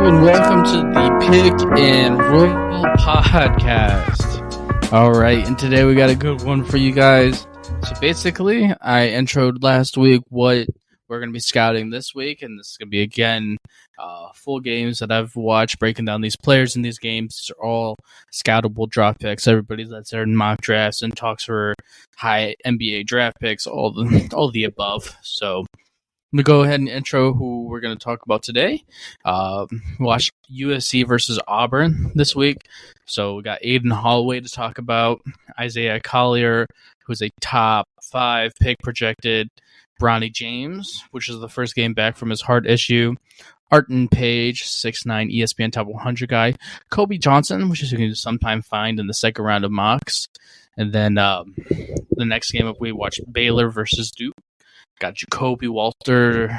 and welcome to the Pick and Roll podcast. All right, and today we got a good one for you guys. So basically, I introed last week what we're going to be scouting this week, and this is going to be, again, full games that I've watched, breaking down these players in these games. These are all scoutable draft picks. Everybody that's there in mock drafts and talks for high NBA draft picks, all the above. So I'm going to go ahead and intro who we're going to talk about today. Watch USC versus Auburn this week. So we got Aden Holloway to talk about, Ajay Collier, who's a top 5 pick projected, Bronny James, which is the first game back from his heart issue, Arton Page, 6'9", ESPN top 100 guy, Kobe Johnson, which is going to sometime find in the second round of mocks. And then the next game we watched Baylor versus Duke. Got Jakobe Walter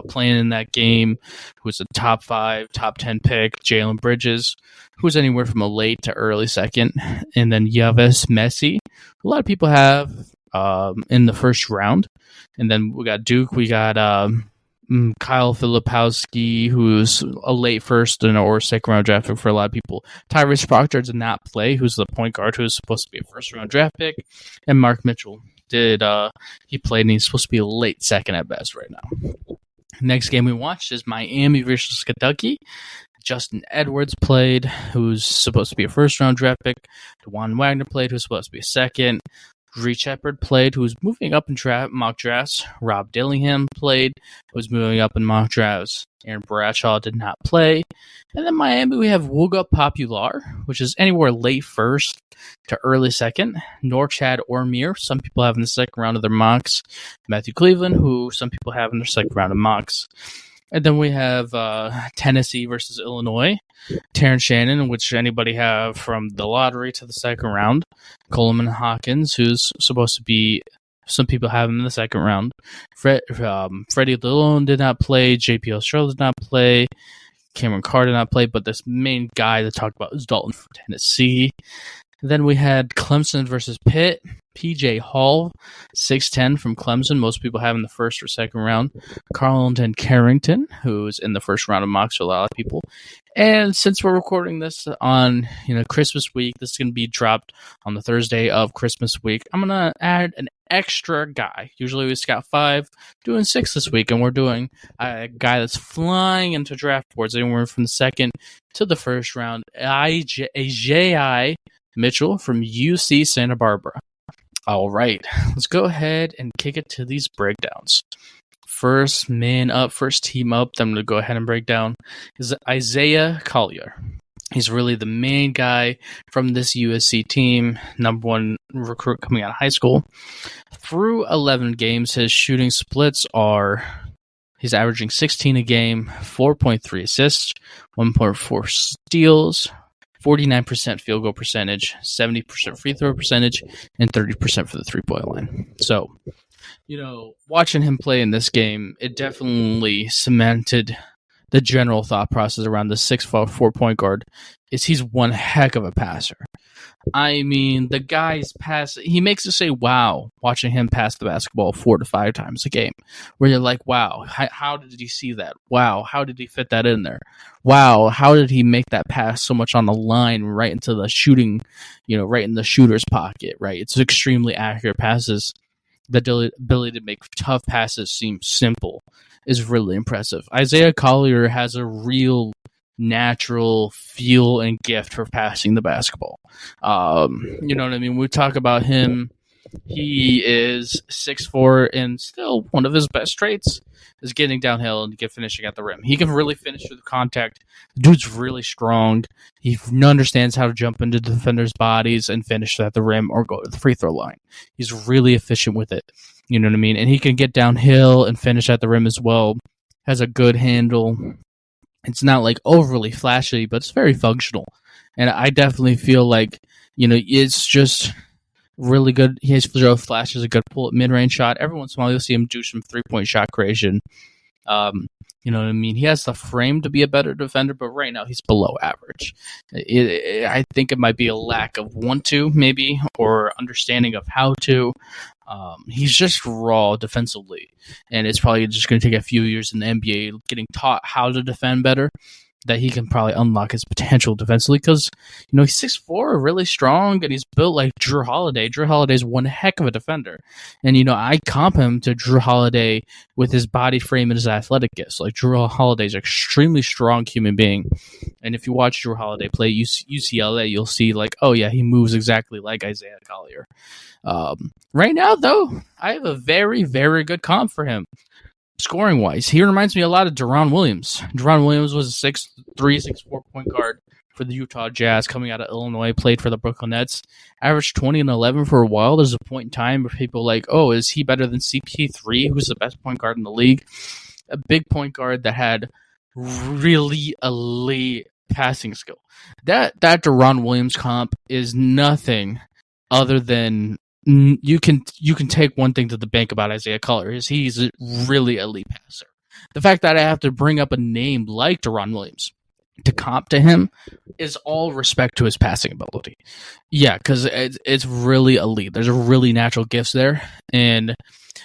playing in that game, who's a top 5, top 10 pick. Jalen Bridges, who's anywhere from a late to early second. And then Yves, Missi, a lot of people have in the first round. And then we got Duke. We got Filipowski, who's a late first or second round draft pick for a lot of people. Tyrese Proctor did not play, who's the point guard who's supposed to be a first round draft pick. And Mark Mitchell he played, and he's supposed to be a late second at best right now. Next game we watched is Miami versus Kentucky. Justin Edwards played, who's supposed to be a first-round draft pick. Dajuan Wagner played, who's supposed to be a second. Sheppard played, who's moving up in mock drafts. Rob Dillingham played, who's moving up in mock drafts. Aaron Bradshaw did not play. And then Miami, we have Wooga Popular, which is anywhere late first to early second. Norchad Omier, some people have in the second round of their mocks. Matthew Cleveland, who some people have in their second round of mocks. And then we have Tennessee versus Illinois. Terrence Shannon, which anybody have from the lottery to the second round. Coleman Hawkins, who's supposed to be, some people have him in the second round. Freddie Dillon did not play. JP Ostrell did not play. Cameron Carr did not play. But this main guy to talk about is Dalton from Tennessee. Then we had Clemson versus Pitt. PJ Hall, 6'10", from Clemson. Most people have in the first or second round. Carlton Carrington, who's in the first round of mocks for a lot of people. And since we're recording this on Christmas week, this is going to be dropped on the Thursday of Christmas week. I'm going to add an extra guy. Usually we scout 5, doing 6 this week, and we're doing a guy that's flying into draft boards anywhere from the second to the first round. Ajay Mitchell from UC Santa Barbara. All right, let's go ahead and kick it to these breakdowns. First man up, first team up that I'm going to go ahead and break down is Ajay Collier. He's really the main guy from this USC team, number 1 recruit coming out of high school. Through 11 games, his shooting splits are, he's averaging 16 a game, 4.3 assists, 1.4 steals, 49% field goal percentage, 70% free throw percentage, and 30% for the three-point line. So, watching him play in this game, it definitely cemented the general thought process around the 6'4" point guard is he's one heck of a passer. I mean, the guy's pass, he makes you say, wow, watching him pass the basketball 4 to 5 times a game, where you're like, wow, how did he see that? Wow, how did he fit that in there? Wow, how did he make that pass so much on the line right into the shooting, right in the shooter's pocket, right? It's extremely accurate passes. The ability to make tough passes seem simple is really impressive. Ajay Collier has a real natural feel and gift for passing the basketball. You know what I mean? We talk about him. He is 6'4", and still one of his best traits is getting downhill and finishing at the rim. He can really finish through the contact. The dude's really strong. He understands how to jump into the defenders' bodies and finish at the rim or go to the free throw line. He's really efficient with it. You know what I mean? And he can get downhill and finish at the rim as well. Has a good handle. It's not like overly flashy, but it's very functional. And I definitely feel like, it's just really good. He has flashes, a good pull at mid-range shot. Every once in a while, you'll see him do some three-point shot creation. You know what I mean? He has the frame to be a better defender, but right now he's below average. I think it might be a lack of want to, maybe, or understanding of how to. He's just raw defensively, and it's probably just going to take a few years in the NBA getting taught how to defend better. that he can probably unlock his potential defensively because, he's 6'4", really strong, and he's built like Drew Holiday. Drew Holiday's one heck of a defender. And, I comp him to Drew Holiday with his body frame and his athletic gifts. Like, Drew Holiday's an extremely strong human being. And if you watch Drew Holiday play UCLA, you'll see, like, oh, yeah, he moves exactly like Isaiah Collier. Right now, though, I have a very, very good comp for him. Scoring wise, he reminds me a lot of Deron Williams. Deron Williams was a 6'3", 6'4" point guard for the Utah Jazz coming out of Illinois, played for the Brooklyn Nets, averaged 20 and 11 for a while. There's a point in time where people like, oh, is he better than CP3, who's the best point guard in the league? A big point guard that had really elite passing skill. That Deron Williams comp is nothing other than you can take one thing to the bank about Isaiah Collier is he's a really elite passer. The fact that I have to bring up a name like Deron Williams to comp to him is all respect to his passing ability. Yeah, because it's really elite. There's a really natural gifts there. And,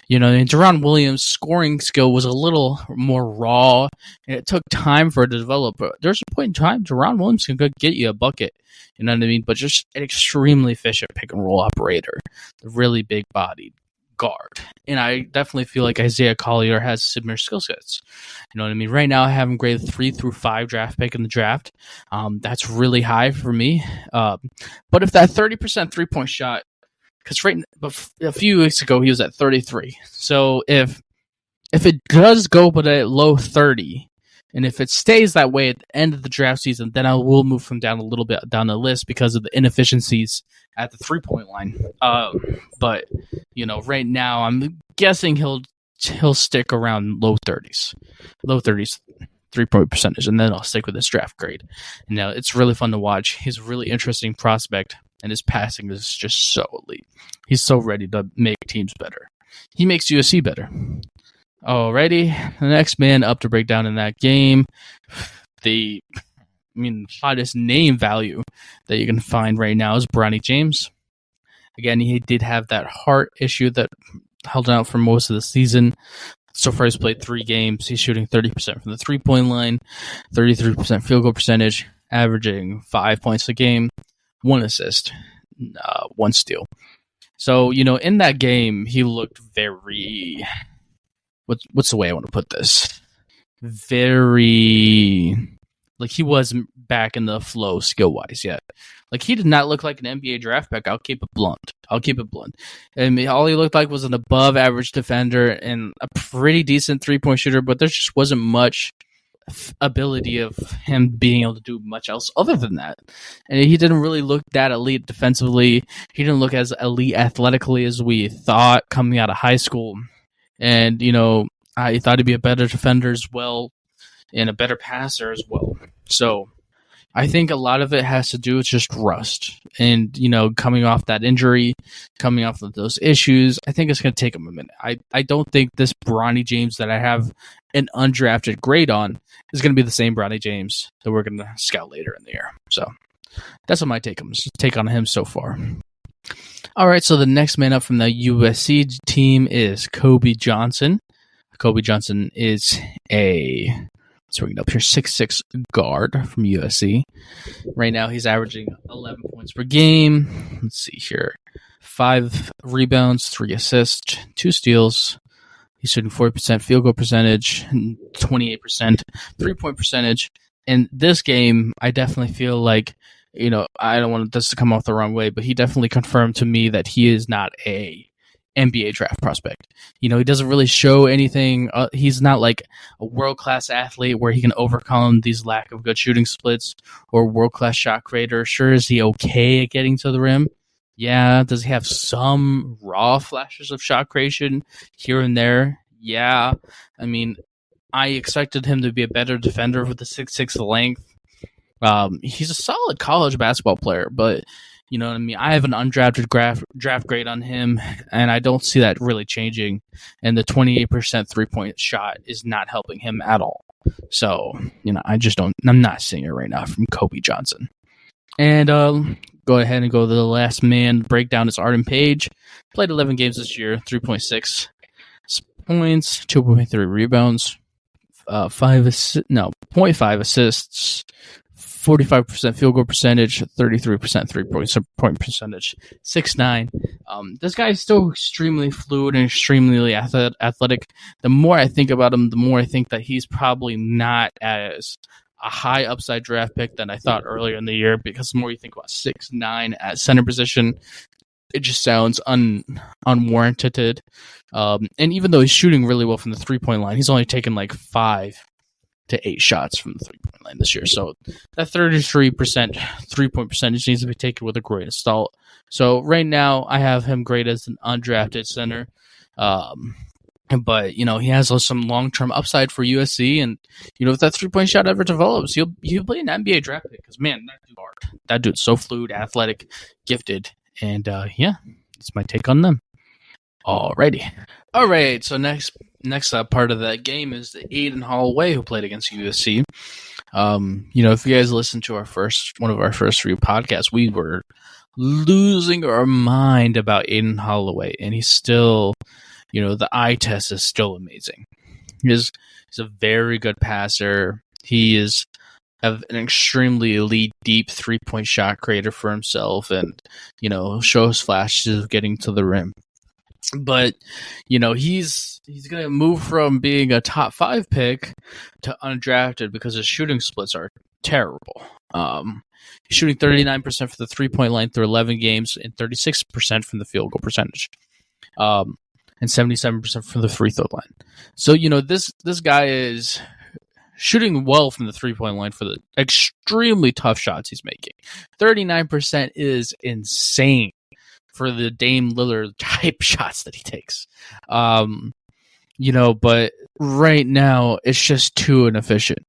and Deron Williams' scoring skill was a little more raw, and it took time for it to develop. But there's a point in time Deron Williams can get you a bucket. You know what I mean? But just an extremely efficient pick-and-roll operator. A really big-bodied guard. And I definitely feel like Isaiah Collier has similar skill sets. You know what I mean? Right now, I have him graded 3 through 5 draft pick in the draft. That's really high for me. But if that 30% three-point shot, because a few weeks ago, he was at 33. So if it does go but at low 30, and if it stays that way at the end of the draft season, then I will move him down a little bit down the list because of the inefficiencies at the 3-point line. But right now I'm guessing he'll stick around low 30s 3-point percentage, and then I'll stick with his draft grade. Now it's really fun to watch. He's a really interesting prospect, and his passing is just so elite. He's so ready to make teams better. He makes USC better. Alrighty, the next man up to break down in that game, the hottest name value that you can find right now is Bronny James. Again, he did have that heart issue that held out for most of the season. So far, he's played 3 games. He's shooting 30% from the 3-point line, 33% field goal percentage, averaging 5 points a game, 1 assist, 1 steal. So, in that game, he looked very... What's the way I want to put this? Very... Like, he wasn't back in the flow skill-wise yet. Like, he did not look like an NBA draft pick. I'll keep it blunt. I mean, all he looked like was an above-average defender and a pretty decent three-point shooter, but there just wasn't much ability of him being able to do much else other than that. And he didn't really look that elite defensively. He didn't look as elite athletically as we thought coming out of high school. And, I thought he'd be a better defender as well and a better passer as well. So I think a lot of it has to do with just rust. And, coming off that injury, coming off of those issues, I think it's going to take him a minute. I don't think this Bronny James that I have an undrafted grade on is going to be the same Bronny James that we're going to scout later in the year. So that's what my take on him so far. All right, so the next man up from the USC team is Kobe Johnson. Kobe Johnson is let's bring it up here, 6'6" guard from USC. Right now, he's averaging 11 points per game. Let's see here. 5 rebounds, 3 assists, 2 steals. He's shooting 40% field goal percentage, 28% 3-point percentage. In this game, I definitely feel like, I don't want this to come off the wrong way, but he definitely confirmed to me that he is not a NBA draft prospect. He doesn't really show anything. He's not like a world-class athlete where he can overcome these lack of good shooting splits or world-class shot creator. Sure, is he okay at getting to the rim? Yeah. Does he have some raw flashes of shot creation here and there? Yeah. I mean, I expected him to be a better defender with the 6'6" length. He's a solid college basketball player, but you know what I mean? I have an undrafted draft grade on him, and I don't see that really changing. And the 28% 3-point shot is not helping him at all. So, I'm not seeing it right now from Kobe Johnson. And go ahead and go to the last man. Breakdown is Arden Page. Played 11 games this year, 3.6 points, 2.3 rebounds, 0.5 assists, 45% field goal percentage, 33% three-point percentage, 6'9". This guy is still extremely fluid and extremely athletic. The more I think about him, the more I think that he's probably not as a high upside draft pick than I thought earlier in the year, because the more you think about 6'9" at center position, it just sounds unwarranted. And even though he's shooting really well from the 3-point line, he's only taken like 5 to 8 shots from the 3-point line this year. So that 33% 3-point percentage needs to be taken with a grain of salt. So right now I have him graded as an undrafted center. But, he has some long-term upside for USC. And, if that 3-point shot ever develops, he'll be an NBA draft pick. Because, man, that dude's hard. That dude's so fluid, athletic, gifted. And, that's my take on them. Alrighty. All right, so next part of that game is the Aden Holloway, who played against USC. If you guys listened to one of our first 3 podcasts, we were losing our mind about Aden Holloway, and he's still, the eye test is still amazing. He's a very good passer. He is an extremely elite, deep 3-point shot creator for himself, and shows flashes of getting to the rim. But he's going to move from being a top 5 pick to undrafted because his shooting splits are terrible. He's shooting 39% for the 3-point line through 11 games and 36% from the field goal percentage, and 77% from the free throw line. So this guy is shooting well from the 3-point line for the extremely tough shots he's making. 39% is insane for the Dame Lillard type shots that he takes. But right now it's just too inefficient.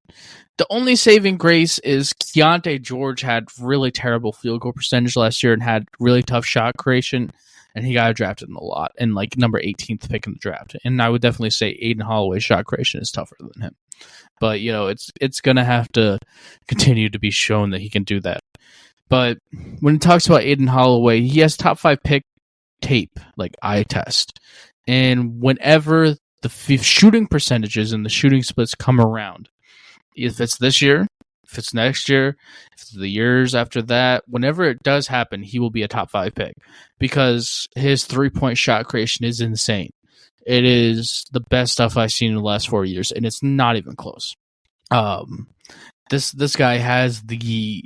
The only saving grace is Keontae George had really terrible field goal percentage last year and had really tough shot creation, and he got drafted in the lot and number 18th pick in the draft. And I would definitely say Aden Holloway's shot creation is tougher than him. But it's gonna have to continue to be shown that he can do that. But when it talks about Aden Holloway, he has top 5 pick tape, eye test. And whenever the shooting percentages and the shooting splits come around, if it's this year, if it's next year, if it's the years after that, whenever it does happen, he will be a top 5 pick because his 3-point shot creation is insane. It is the best stuff I've seen in the last 4 years, and it's not even close. This guy has the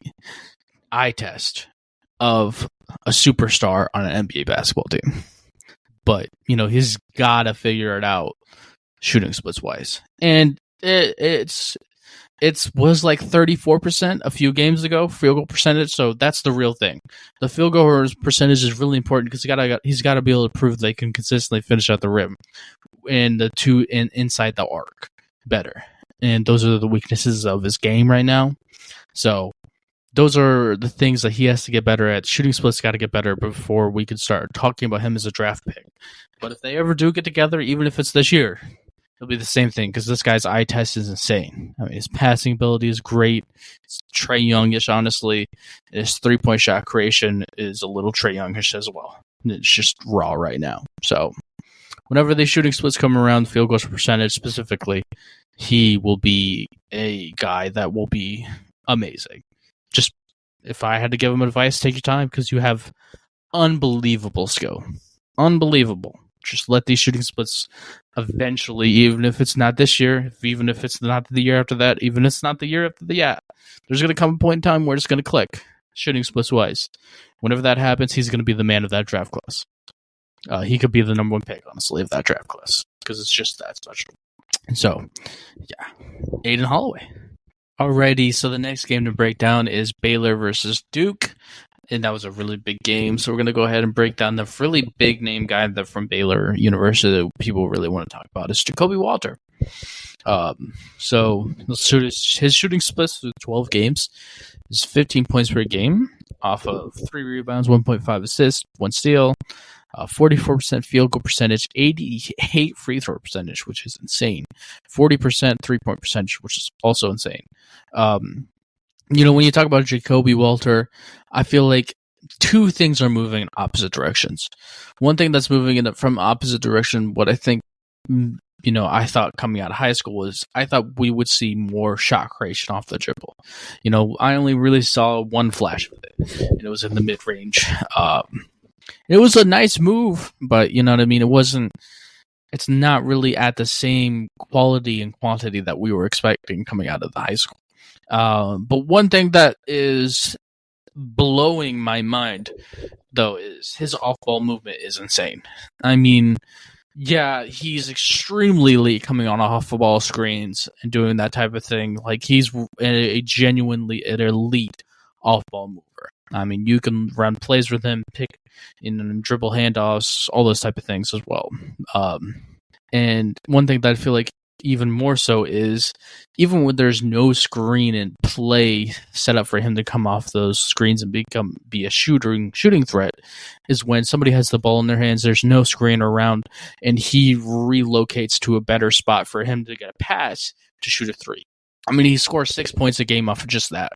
eye test of a superstar on an NBA basketball team. But, he's got to figure it out shooting splits wise. And it was 34% a few games ago, field goal percentage, so that's the real thing. The field goal percentage is really important because he's got to be able to prove they can consistently finish at the rim and the two inside the arc better. And those are the weaknesses of his game right now. So those are the things that he has to get better at. Shooting splits got to get better before we can start talking about him as a draft pick. But if they ever do get together, even if it's this year, it'll be the same thing because this guy's eye test is insane. I mean, his passing ability is great. It's Trae Youngish, honestly. His 3-point shot creation is a little Trae Youngish as well. It's just raw right now. So whenever the shooting splits come around, field goals percentage specifically, he will be a guy that will be amazing. Just if I had to give him advice, take your time because you have unbelievable skill. Unbelievable. Just let these shooting splits eventually, even if it's not this year, even if it's not the year after that, even if it's not the year after that, there's going to come a point in time where it's going to click, shooting splits wise. Whenever that happens, he's going to be the man of that draft class. He could be the number 1 pick, honestly, of that draft class because it's just that special. So, Aden Holloway. Alrighty, so the next game to break down is Baylor versus Duke. And that was a really big game. So we're going to go ahead and break down the really big name guy that from Baylor University that people really want to talk about is Jakobe Walter. So his shooting splits through 12 games is 15 points per game off of 3 rebounds, 1.5 assists, 1 steal, 44% field goal percentage, 88 free throw percentage, which is insane, 40% 3-point percentage, which is also insane. When you talk about Jakobe Walter, I feel like 2 things are moving in opposite directions. One thing that's moving from opposite direction, what I think I thought coming out of high school was I thought we would see more shot creation off the dribble. I only really saw one flash of it, and it was in the mid range. It was a nice move, but you know what I mean. It's not really at the same quality and quantity that we were expecting coming out of the high school. But one thing that is blowing my mind, though, is his off-ball movement is insane. I mean, yeah, he's extremely elite coming on off-ball screens and doing that type of thing. Like, he's a genuinely an elite off-ball mover. I mean, you can run plays with him, pick in dribble handoffs, all those type of things as well. And one thing that I feel like even more so is even when there's no screen and play set up for him to come off those screens and be a shooting threat, is when somebody has the ball in their hands, there's no screen around, and he relocates to a better spot for him to get a pass to shoot a three. I mean, he scores 6 points a game off of just that.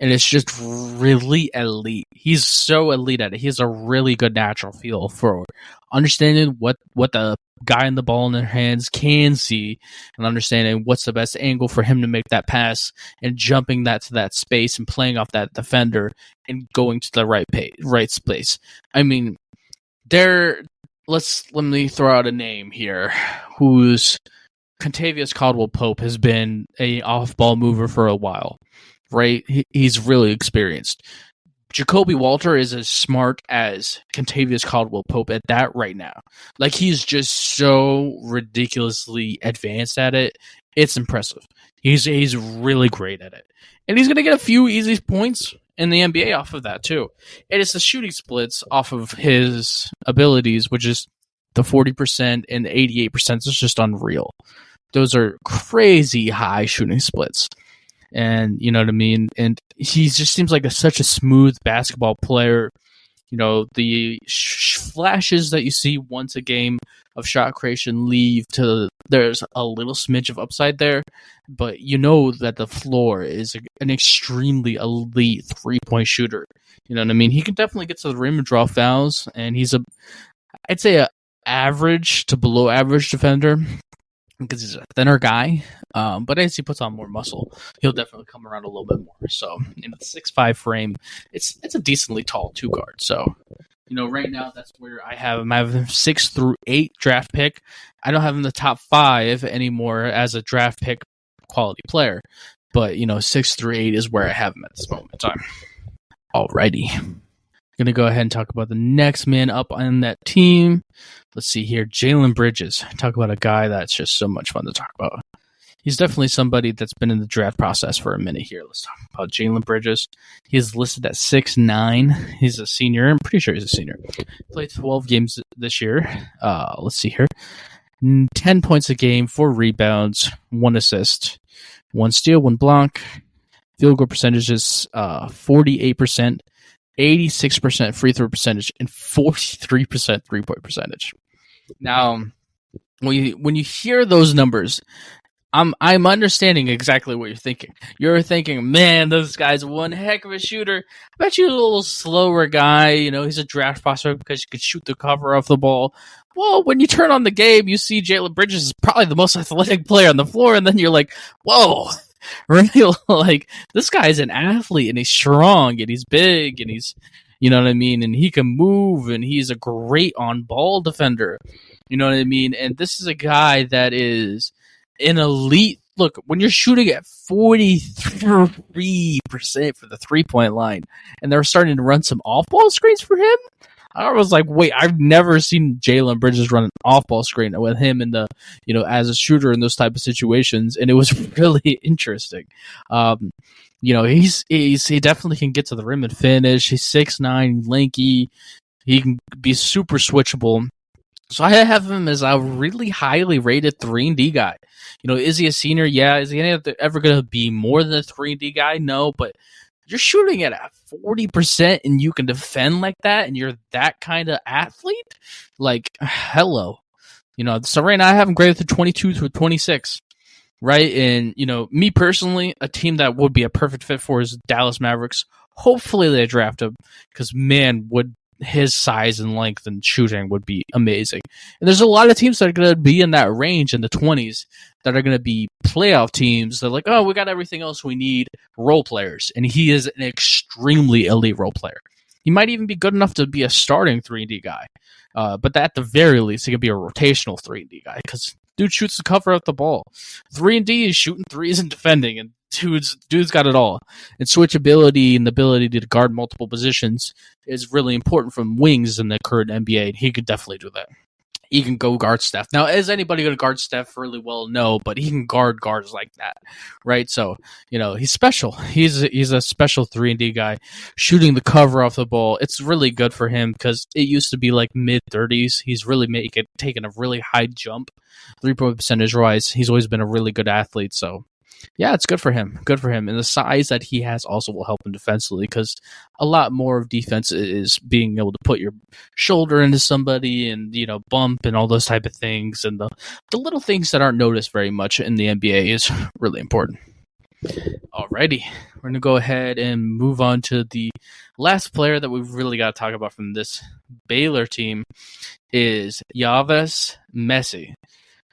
And it's just really elite. He's so elite at it. He has a really good natural feel for understanding what the guy in the ball in their hands can see, and understanding what's the best angle for him to make that pass, and jumping that to that space and playing off that defender and going to the right space. I mean, let me throw out a name here who's Contavious Caldwell-Pope has been a off-ball mover for a while, right? He's really experienced. Jakobe Walter is as smart as Contavious Caldwell-Pope at that right now. Like, he's just so ridiculously advanced at it. It's impressive. He's really great at it. And he's going to get a few easy points in the NBA off of that, too. And it's the shooting splits off of his abilities, which is the 40% and the 88% is just unreal. Those are crazy high shooting splits. And you know what I mean? And he just seems like such a smooth basketball player. The flashes that you see once a game of shot creation leave to there's a little smidge of upside there, but that the floor is an extremely elite 3-point shooter. You know what I mean? He can definitely get to the rim and draw fouls, and he's I'd say a average to below average defender, because he's a thinner guy, but as he puts on more muscle, he'll definitely come around a little bit more. So in the 6'5" frame, it's a decently tall 2-guard. So right now that's where I have him. I have him 6 through 8 draft pick. I don't have him in the top 5 anymore as a draft pick quality player, but 6 through 8 is where I have him at this moment in time. Alrighty. Going to go ahead and talk about the next man up on that team. Let's see here. Jalen Bridges. Talk about a guy that's just so much fun to talk about. He's definitely somebody that's been in the draft process for a minute here. Let's talk about Jalen Bridges. He is listed at 6'9". He's a senior. I'm pretty sure he's a senior. Played 12 games this year. Let's see here. 10 points a game, 4 rebounds, 1 assist, 1 steal, 1 block. Field goal percentages 48%. 86% free throw percentage, and 43% 3-point percentage. Now, when you hear those numbers, I'm understanding exactly what you're thinking. You're thinking, man, this guy's one heck of a shooter. I bet you he's a little slower guy. He's a draft prospect because he could shoot the cover off the ball. Well, when you turn on the game, you see Jalen Bridges is probably the most athletic player on the floor, and then you're like, whoa. Really, like, this guy's an athlete, and he's strong, and he's big, and he's, you know what I mean, and he can move, and he's a great on-ball defender, you know what I mean, and this is a guy that is an elite. Look, when you're shooting at 43% for the 3-point line, and they're starting to run some off-ball screens for him, I was like, wait, I've never seen Jalen Bridges run an off-ball screen with him in the, as a shooter in those type of situations, and it was really interesting. He definitely can get to the rim and finish. He's 6'9", lanky. He can be super switchable. So I have him as a really highly rated 3-and-D guy. Is he a senior? Yeah. Is he ever going to be more than a 3-and-D guy? No, but you're shooting at a 40% and you can defend like that, and you're that kind of athlete? Like, hello. So right now I have him graded to 22 to 26, right? And, me personally, a team that would be a perfect fit for is Dallas Mavericks. Hopefully they draft him, because, man, would his size and length and shooting would be amazing. And there's a lot of teams that are going to be in that range in the 20s that are going to be playoff teams. They're like, oh, we got everything else we need, role players. And he is an extremely elite role player. He might even be good enough to be a starting 3-and-D guy. But at the very least, he could be a rotational 3-and-D guy because dude shoots the cover of the ball. 3-and-D is shooting threes and defending, and dude's got it all. And switchability and the ability to guard multiple positions is really important from wings in the current NBA, and he could definitely do that. He can go guard Steph. Now, is anybody going to guard Steph really well? No, but he can guard guards like that, right? So, he's special. He's a special 3-and-D guy, shooting the cover off the ball. It's really good for him because it used to be like mid-30s. He's really taken a really high jump, 3-point percentage-wise. He's always been a really good athlete, so yeah, it's good for him. Good for him. And the size that he has also will help him defensively because a lot more of defense is being able to put your shoulder into somebody and, bump and all those type of things. And the little things that aren't noticed very much in the NBA is really important. Alrighty, we're going to go ahead and move on to the last player that we've really got to talk about from this Baylor team is Yves Missi.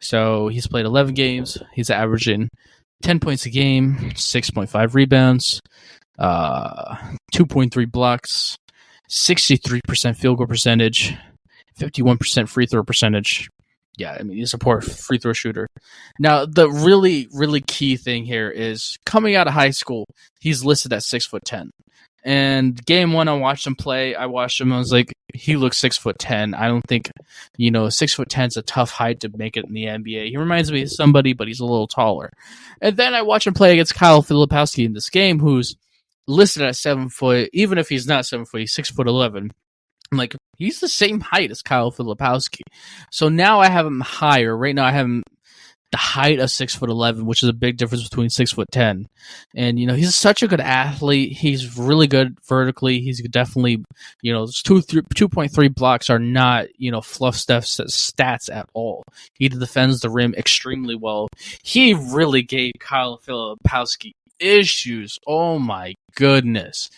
So he's played 11 games. He's averaging 10 points a game, 6.5 rebounds, 2.3 blocks, 63% field goal percentage, 51% free throw percentage. Yeah, I mean, he's a poor free throw shooter. Now, the really, really key thing here is coming out of high school, he's listed at 6'10". And game one, I watched him play. I was like, he looks 6'10". I don't think, 6'10" is a tough height to make it in the NBA. He reminds me of somebody, but he's a little taller. And then I watch him play against Kyle Filipowski in this game, who's listed at 7 foot. Even if he's not 7 foot, he's 6'11". I'm like, he's the same height as Kyle Filipowski. So now I have him higher. Right now I have him the height of 6'11", which is a big difference between 6'10". And, he's such a good athlete. He's really good vertically. He's definitely, 2.3 blocks are not, fluff stats at all. He defends the rim extremely well. He really gave Kyle Filipowski issues. Oh my goodness.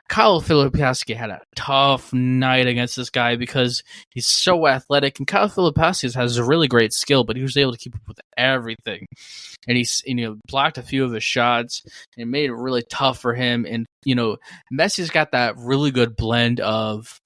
Kyle Filipowski had a tough night against this guy because he's so athletic, and Kyle Filipowski has a really great skill, but he was able to keep up with everything. And he's blocked a few of his shots and made it really tough for him. And Messi's got that really good blend of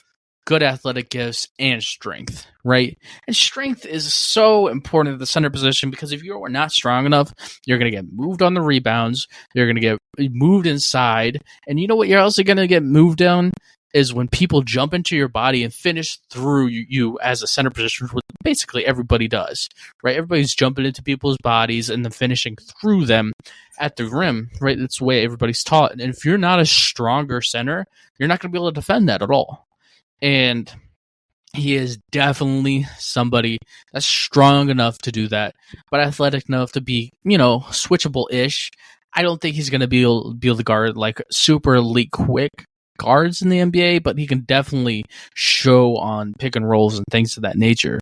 good athletic gifts and strength, right? And strength is so important at the center position because if you are not strong enough, you're going to get moved on the rebounds, you're going to get moved inside, and you know what you're also going to get moved down is when people jump into your body and finish through you as a center position, which basically everybody does, right? Everybody's jumping into people's bodies and then finishing through them at the rim, right? That's the way everybody's taught. And if you're not a stronger center, you're not going to be able to defend that at all. And he is definitely somebody that's strong enough to do that, but athletic enough to be, switchable-ish. I don't think he's going to be able to guard like super elite quick guards in the NBA, but he can definitely show on pick and rolls and things of that nature.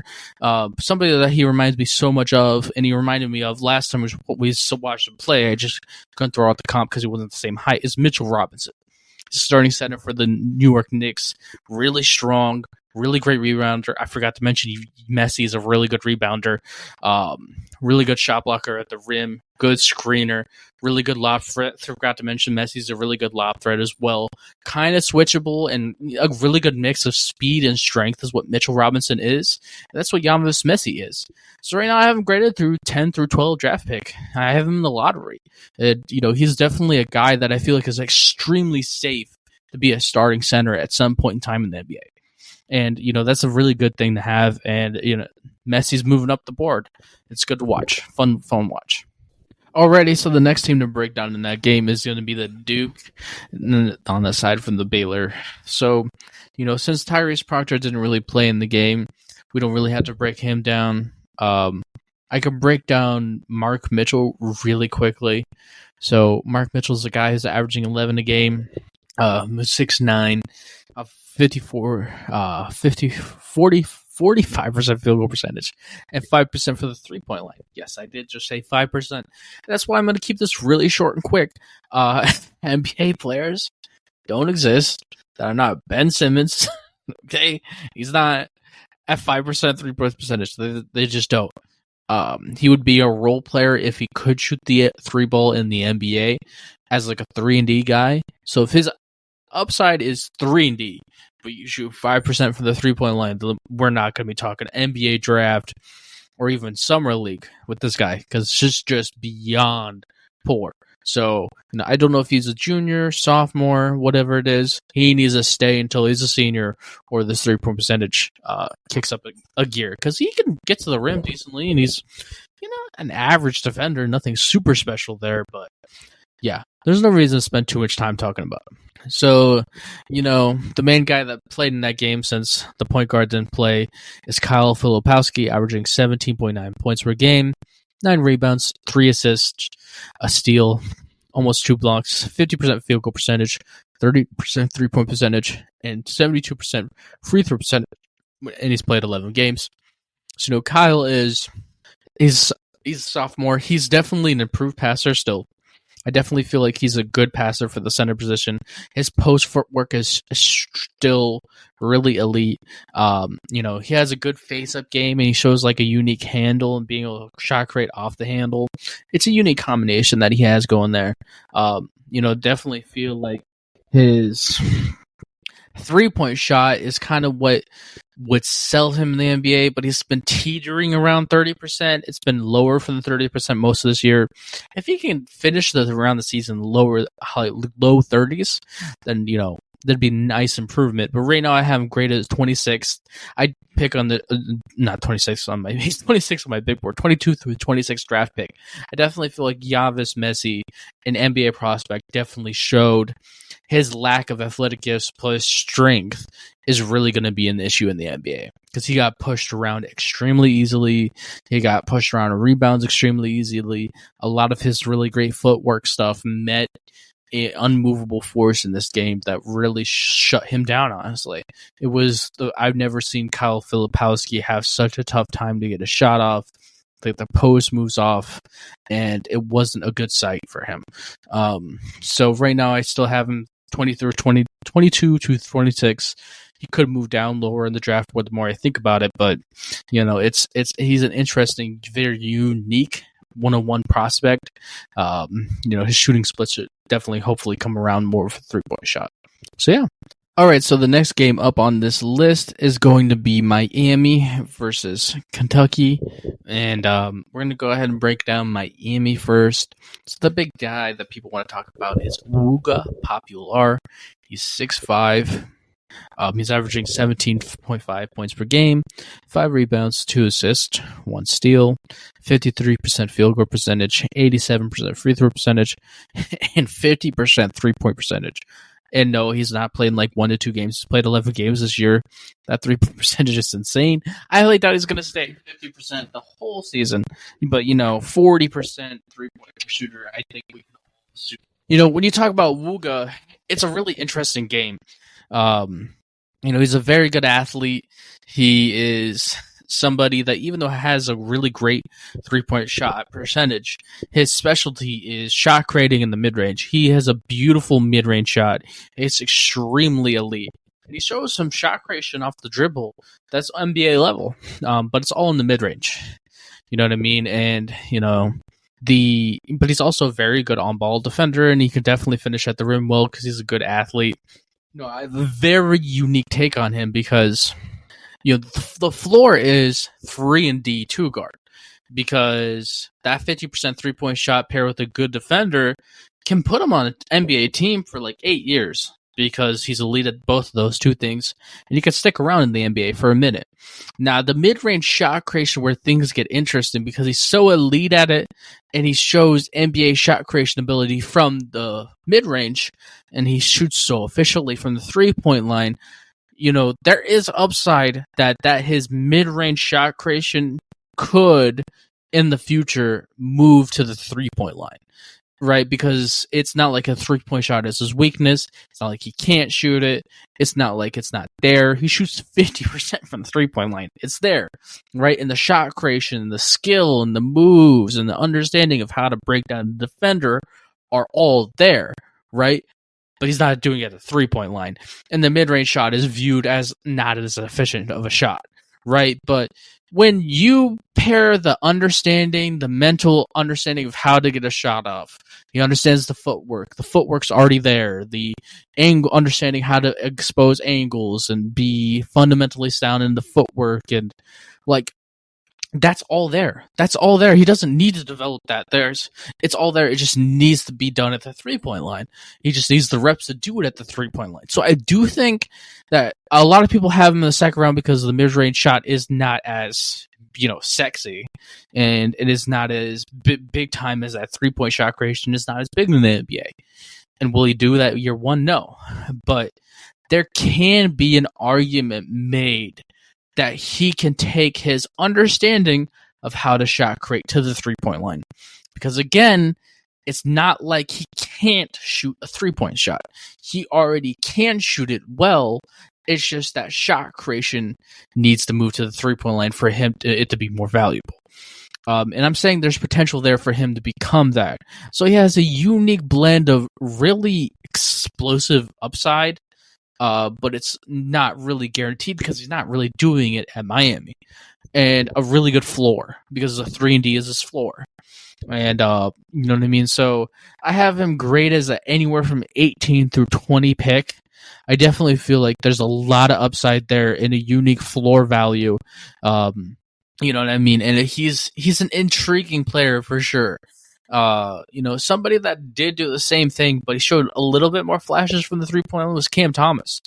Somebody that he reminds me so much of, and he reminded me of last time we watched him play, I just couldn't throw out the comp because he wasn't the same height, is Mitchell Robinson. Starting center for the New York Knicks, really strong, really great rebounder. I forgot to mention Missi is a really good rebounder, really good shot blocker at the rim, good screener, really good lob threat. Forgot to mention Messi's a really good lob threat as well. Kind of switchable and a really good mix of speed and strength is what Mitchell Robinson is. And that's what Yves Missi is. So right now I have him graded through 10 through 12 draft pick. I have him in the lottery. He's definitely a guy that I feel like is extremely safe to be a starting center at some point in time in the NBA. And, that's a really good thing to have. And, Messi's moving up the board. It's good to watch. Fun watch. Alrighty, so the next team to break down in that game is going to be the Duke on the side from the Baylor. So, since Tyrese Proctor didn't really play in the game, we don't really have to break him down. I can break down Mark Mitchell really quickly. So Mark Mitchell's a guy who's averaging 11 a game, 6'9", 45% field goal percentage, and 5% for the three-point line. Yes, I did just say 5%. That's why I'm going to keep this really short and quick. NBA players don't exist that are not Ben Simmons, Okay, he's not at 5% 3-point percentage. They just don't. He would be a role player if he could shoot the three ball in the NBA as like a 3-and-D guy. So if his upside is 3-and-D, but you shoot 5% from the 3-point line, we're not going to be talking NBA draft or even summer league with this guy because it's just beyond poor. So I don't know if he's a junior, sophomore, whatever it is. He needs to stay until he's a senior, or this 3-point percentage kicks up a gear because he can get to the rim decently, and he's an average defender, nothing super special there. But yeah, there's no reason to spend too much time talking about him. So, the main guy that played in that game since the point guard didn't play is Kyle Filipowski, averaging 17.9 points per game, 9 rebounds, 3 assists, a steal, almost 2 blocks, 50% field goal percentage, 30% 3-point percentage, and 72% free throw percentage. And he's played 11 games. So, Kyle he's a sophomore. He's definitely an improved passer still. I definitely feel like he's a good passer for the center position. His post footwork is still really elite. He has a good face-up game, and he shows like a unique handle and being able to shot create off the handle. It's a unique combination that he has going there. Definitely feel like his 3-point shot is kind of what would sell him in the NBA, but he's been teetering around 30%. It's been lower from the 30% most of this year. If he can finish around the season low 30s, then that'd be a nice improvement. But right now I have him graded as 26th. I pick on not 26 on he's 26 on my big board, 22 through 26 draft pick. I definitely feel like Yves, Missi, an NBA prospect, definitely showed his lack of athletic gifts plus strength is really going to be an issue in the NBA because he got pushed around extremely easily. He got pushed around and rebounds extremely easily. A lot of his really great footwork stuff met an unmovable force in this game that really shut him down, honestly. I've never seen Kyle Filipowski have such a tough time to get a shot off. Like the post moves off, and it wasn't a good sight for him. So right now I still have him 22 to 26. He could move down lower in the draft board the more I think about it, but he's an interesting, very unique 101 prospect. His shooting splits should definitely hopefully come around more with a 3-point shot. So yeah. All right, so the next game up on this list is going to be Miami versus Kentucky, and we're going to go ahead and break down Miami first. So the big guy that people want to talk about is Wooga Popular. He's 6'5". He's averaging 17.5 points per game, 5 rebounds, 2 assists, 1 steal, 53% field goal percentage, 87% free throw percentage, and 50% 3-point percentage. And no, he's not playing like 1 to 2 games. He's played 11 games this year. That 3-point percentage is insane. I really thought he was going to stay 50% the whole season. But, 40% 3-point shooter, I think we can all shoot. When you talk about Wooga, it's a really interesting game. He's a very good athlete. He is somebody that, even though has a really great 3-point shot percentage, his specialty is shot creating in the mid-range. He has a beautiful mid-range shot. It's extremely elite. And he shows some shot creation off the dribble that's NBA level, but it's all in the mid-range. You know what I mean? And, but he's also a very good on-ball defender, and he can definitely finish at the rim well because he's a good athlete. I have a very unique take on him because the floor is 3-and-D 2-guard because that 50% 3-point shot paired with a good defender can put him on an NBA team for like 8 years because he's elite at both of those two things, and he can stick around in the NBA for a minute. Now, the mid-range shot creation where things get interesting because he's so elite at it, and he shows NBA shot creation ability from the mid-range, and he shoots so efficiently from the 3-point line. There is upside that his mid-range shot creation could, in the future, move to the 3-point line. Right, because it's not like a 3-point shot is his weakness. It's not like he can't shoot it. It's not like it's not there. He shoots 50% from the 3-point line. It's there, right? And the shot creation, the skill, and the moves, and the understanding of how to break down the defender are all there, right? but he's not doing it at the 3-point line. And the mid-range shot is viewed as not as efficient of a shot, right? But when you pair the mental understanding of how to get a shot off, he understands the footwork. The footwork's already there. The angle, understanding how to expose angles and be fundamentally sound in the footwork, and like, that's all there. That's all there. He doesn't need to develop that. It's all there. It just needs to be done at the 3-point line. He just needs the reps to do it at the 3-point line. So I do think that a lot of people have him in the second round because the mid-range shot is not as, sexy, and it is not as big time as that 3-point shot creation is not as big in the NBA. And will he do that year one? No. But there can be an argument made that he can take his understanding of how to shot create to the 3-point line. Because again, it's not like he can't shoot a 3-point shot. He already can shoot it well. It's just that shot creation needs to move to the 3-point line for it to be more valuable. And I'm saying there's potential there for him to become that. So he has a unique blend of really explosive upside, but it's not really guaranteed because he's not really doing it at Miami. And a really good floor because the 3-and-D is his floor. And, you know what I mean? So I have him graded as anywhere from 18 through 20 pick. I definitely feel like there's a lot of upside there in a unique floor value. You know what I mean? And he's an intriguing player for sure. Somebody that did do the same thing, but he showed a little bit more flashes from the 3-point line was Cam Thomas.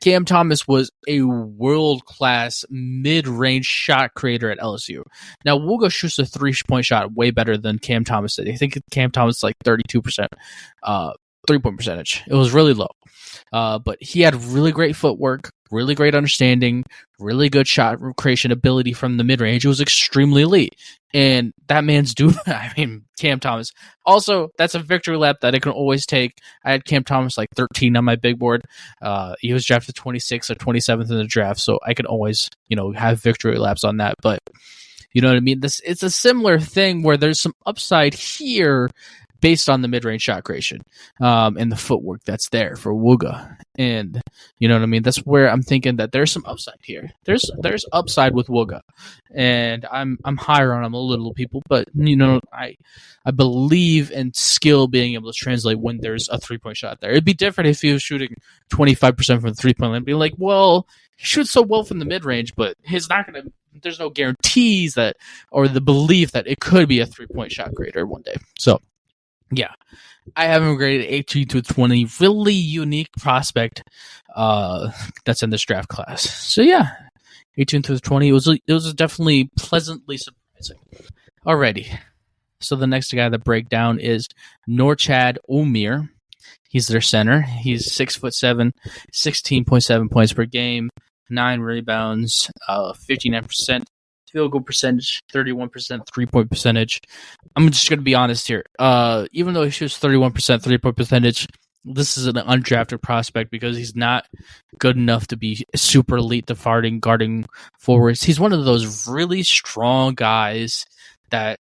Cam Thomas was a world-class mid-range shot creator at LSU. Now, Wooga shoots a 3-point shot way better than Cam Thomas did. I think Cam Thomas is like 32% 3-point percentage. It was really low. But he had really great footwork, really great understanding, really good shot creation ability from the mid-range. It was extremely elite. And that man's Cam Thomas. Also, that's a victory lap that I can always take. I had Cam Thomas like 13 on my big board. He was drafted 26th or 27th in the draft, so I can always, have victory laps on that. But you know what I mean? It's a similar thing where there's some upside here based on the mid-range shot creation and the footwork that's there for Wooga. And you know what I mean? That's where I'm thinking that there's some upside here. There's upside with Wooga. And I'm higher on him a little, people, but I believe in skill being able to translate when there's a 3-point shot there. It'd be different if he was shooting 25% from the 3-point line, being like, well, he shoots so well from the mid-range, but there's no guarantees that, or the belief that it could be a 3-point shot creator one day. So yeah, I have him graded 18 to 20. Really unique prospect that's in this draft class. So yeah, 18 to 20. It was definitely pleasantly surprising. Alrighty, so the next guy to break down is Norchad Omier. He's their center. He's 6'7", 16.7 points per game, 9 rebounds, 59%. Field goal percentage, 31% 3-point percentage. I'm just going to be honest here. Even though he shoots 31% 3-point percentage, this is an undrafted prospect because he's not good enough to be super elite departing guarding forwards. He's one of those really strong guys that,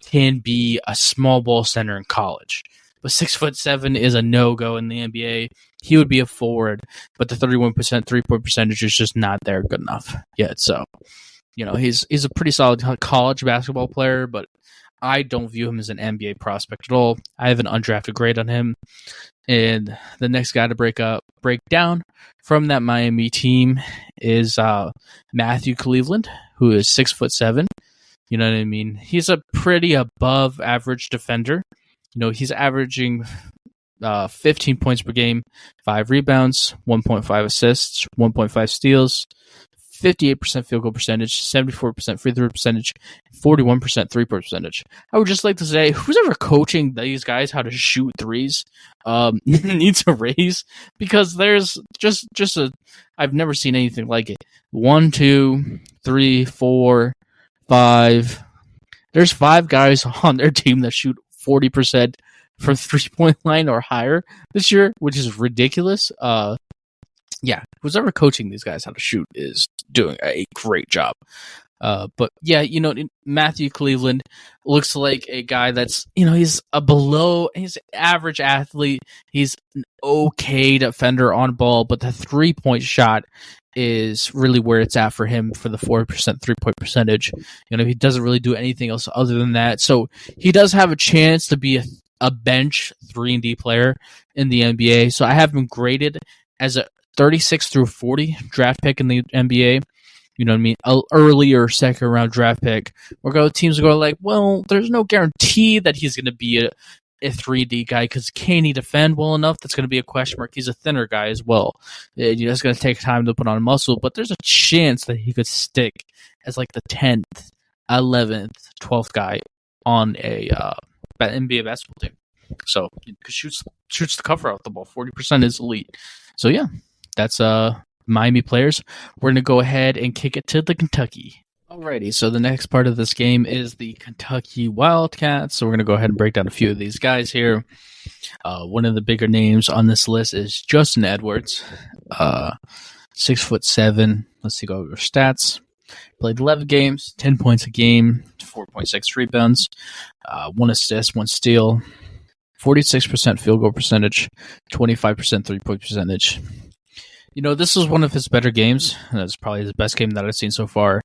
can be a small ball center in college. But 6'7" is a no-go in the NBA. He would be a forward, but the 31% 3-point percentage is just not there good enough yet. So, he's a pretty solid college basketball player, but I don't view him as an NBA prospect at all. I have an undrafted grade on him. And the next guy to break down from that Miami team is Matthew Cleveland, who is 6'7". You know what I mean? He's a pretty above average defender. He's averaging 15 points per game, 5 rebounds, 1.5 assists, 1.5 steals, 58% field goal percentage, 74% free throw percentage, 41% 3-point percentage. I would just like to say, who's ever coaching these guys how to shoot threes needs a raise, because there's I've never seen anything like it. 1, 2, 3, 4, 5. There's 5 guys on their team that shoot 40% from 3-point line or higher this year, which is ridiculous. Yeah, who's ever coaching these guys how to shoot is doing a great job. But yeah, Matthew Cleveland looks like a guy that's, he's he's average athlete. He's an okay defender on ball, but the 3-point shot is really where it's at for him for the 4% 3-point percentage. He doesn't really do anything else other than that. So he does have a chance to be a bench 3-and-D player in the NBA. So I have him graded as a 36 through 40 draft pick in the NBA. You know what I mean? An earlier second round draft pick. Teams go like, well, there's no guarantee that he's going to be a 3D guy because can he defend well enough? That's going to be a question mark. He's a thinner guy as well. It's going to take time to put on muscle, but there's a chance that he could stick as like the 10th, 11th, 12th guy on a NBA basketball team. So shoots the cover out the ball. 40% is elite. So yeah, that's Miami players. We're going to go ahead and kick it to the Kentucky. Alrighty, so the next part of this game is the Kentucky Wildcats. So we're going to go ahead and break down a few of these guys here. One of the bigger names on this list is Justin Edwards, 6'7". Let's see, go over stats. Played 11 games, 10 points a game, 4.6 rebounds, 1 assist, 1 steal, 46% field goal percentage, 25% 3-point percentage. This was one of his better games. That's probably his best game that I've seen so far.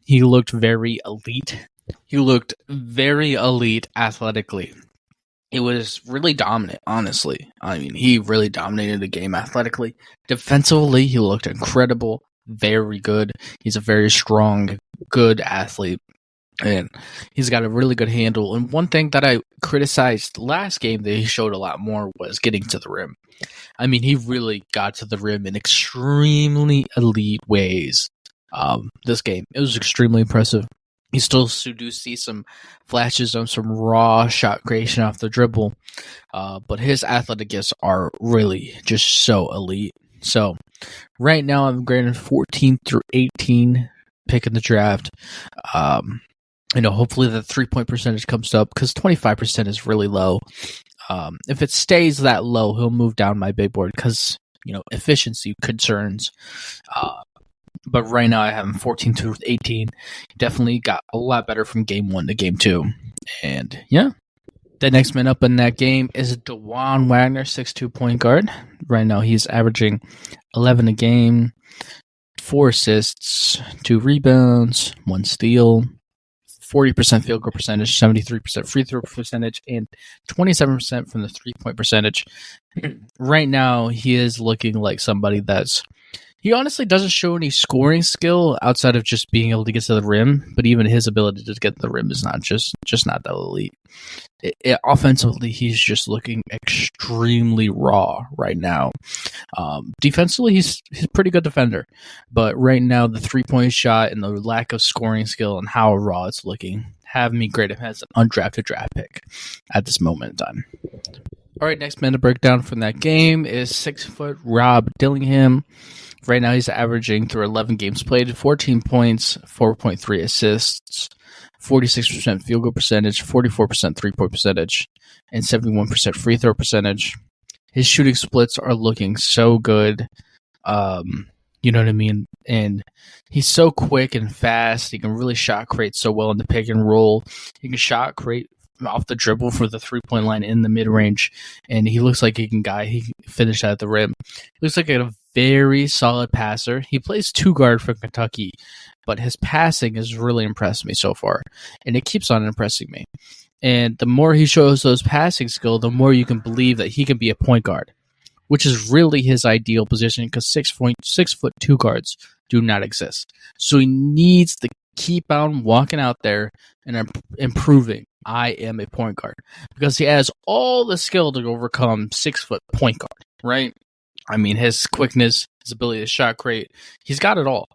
He looked very elite. He looked very elite athletically. It was really dominant, honestly. I mean, he really dominated the game athletically. Defensively, he looked incredible. Very good. He's a very strong, good athlete. And he's got a really good handle. And one thing that I criticized last game that he showed a lot more was getting to the rim. I mean, he really got to the rim in extremely elite ways. This game, it was extremely impressive. You still do see some flashes of some raw shot creation off the dribble, but his athletic gifts are really just so elite. So right now, I'm grading 14 through 18 pick in the draft. Hopefully the 3-point percentage comes up because 25% is really low. If it stays that low, he'll move down my big board because, efficiency concerns. But right now I have him 14 to 18. Definitely got a lot better from game 1 to game 2. And yeah, the next man up in that game is Dajuan Wagner, 6'2" point guard. Right now he's averaging 11 a game, 4 assists, 2 rebounds, 1 steal, 40% field goal percentage, 73% free throw percentage, and 27% from the 3-point percentage. Right now, he is looking like somebody he honestly doesn't show any scoring skill outside of just being able to get to the rim, but even his ability to get to the rim is not just not that elite. Offensively, he's just looking extremely raw right now. Defensively, he's a pretty good defender, but right now the 3-point shot and the lack of scoring skill and how raw it's looking have me grade him as an undrafted draft pick at this moment in time. All right, next man to break down from that game is 6' Rob Dillingham. Right now he's averaging through 11 games played, 14 points, 4.3 assists, 46% field goal percentage, 44% 3-point percentage, and 71% free throw percentage. His shooting splits are looking so good. You know what I mean? And he's so quick and fast. He can really shot create so well in the pick and roll. He can shot create off the dribble for the 3-point line in the mid-range. And he looks like he can finish at the rim. He looks like a very solid passer. He plays 2 guard for Kentucky, but his passing has really impressed me so far. And it keeps on impressing me. And the more he shows those passing skills, the more you can believe that he can be a point guard, which is really his ideal position because 6'2" guards do not exist. So he needs to keep on walking out there and improving. I am a point guard because he has all the skill to overcome 6' point guard, right? I mean, his quickness, his ability to shot create, he's got it all.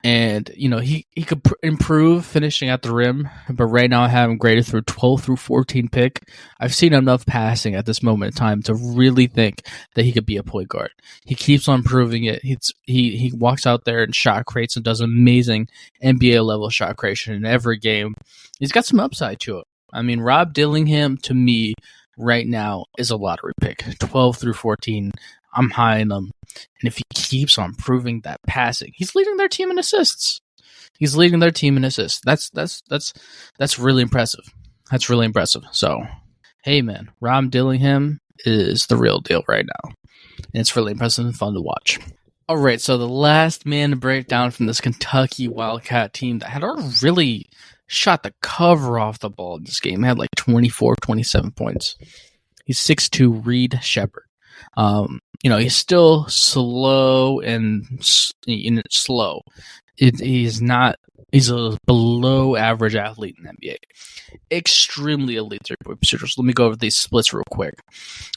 And, he could improve finishing at the rim, but right now I have him graded through 12 through 14 pick. I've seen enough passing at this moment in time to really think that he could be a point guard. He keeps on proving it. He walks out there and shot creates and does amazing NBA level shot creation in every game. He's got some upside to it. I mean, Rob Dillingham, to me, right now is a lottery pick. 12 through 14. I'm high in him. And if he keeps on proving that passing, he's leading their team in assists. He's leading their team in assists. That's really impressive. That's really impressive. So, hey man, Rom Dillingham is the real deal right now. And it's really impressive and fun to watch. All right, so the last man to break down from this Kentucky Wildcat team that had really shot the cover off the ball in this game, had like 24, 27 points. He's 6'2", Reed Sheppard. He's still slow and slow. He's a below average athlete in the NBA. Extremely elite 3-point shooters. Let me go over these splits real quick.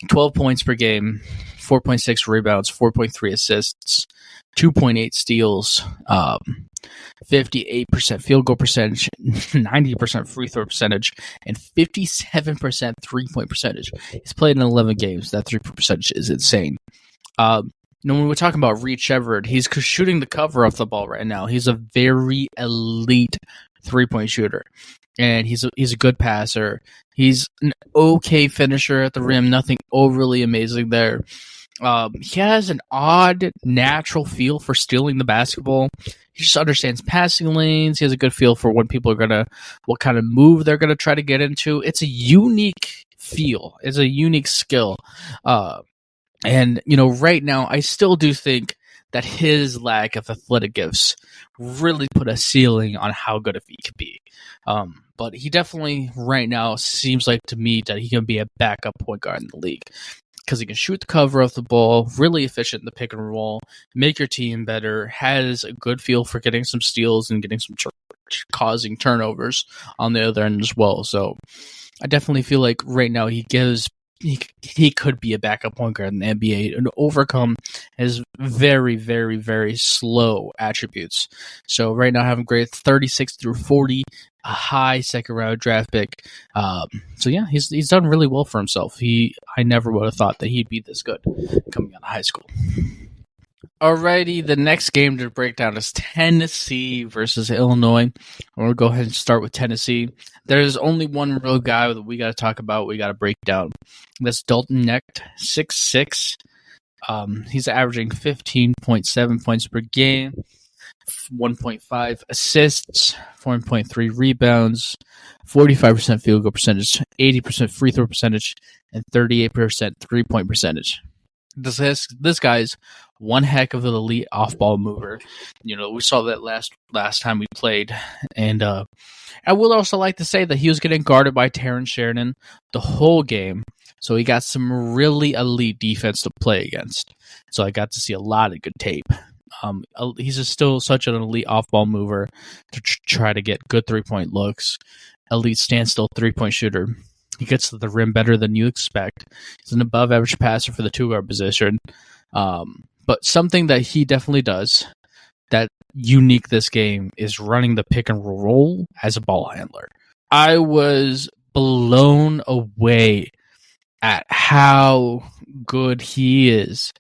12 points per game, 4.6 rebounds, 4.3 assists, 2.8 steals, 58% field goal percentage, 90% free throw percentage, and 57% 3-point percentage. He's played in 11 games. That 3-point percentage is insane. When we're talking about Reed Sheppard, he's shooting the cover off the ball right now. He's a very elite 3-point shooter, and he's a good passer. He's an okay finisher at the rim, nothing overly amazing there. He has an odd natural feel for stealing the basketball. He just understands passing lanes. He has a good feel for when people are what kind of move they're gonna try to get into. It's a unique feel. It's a unique skill. And right now, I still do think that his lack of athletic gifts really put a ceiling on how good he could be. But he definitely, right now, seems like to me that he can be a backup point guard in the league. Because he can shoot the cover off the ball, really efficient in the pick and roll, make your team better, has a good feel for getting some steals and getting some causing turnovers on the other end as well. So I definitely feel like right now he could be a backup point guard in the NBA and overcome his very, very, very slow attributes. So right now, having grade 36 through 40, a high second round draft pick. He's done really well for himself. I never would have thought that he'd be this good coming out of high school. Alrighty, the next game to break down is Tennessee versus Illinois. I'm going to go ahead and start with Tennessee. There's only one real guy that we got to talk about, we got to break down. That's Dalton Knecht, 6'6". He's averaging 15.7 points per game, 1.5 assists, 4.3 rebounds, 45% field goal percentage, 80% free throw percentage, and 38% 3-point percentage. This guy's one heck of an elite off-ball mover. We saw that last time we played. And I would also like to say that he was getting guarded by Terrence Shannon the whole game. So he got some really elite defense to play against. So I got to see a lot of good tape. He's still such an elite off-ball mover to try to get good 3-point looks. Elite standstill 3-point shooter. He gets to the rim better than you expect. He's an above-average passer for the 2-guard position. But something that he definitely does that unique this game is running the pick and roll as a ball handler. I was blown away at how good he is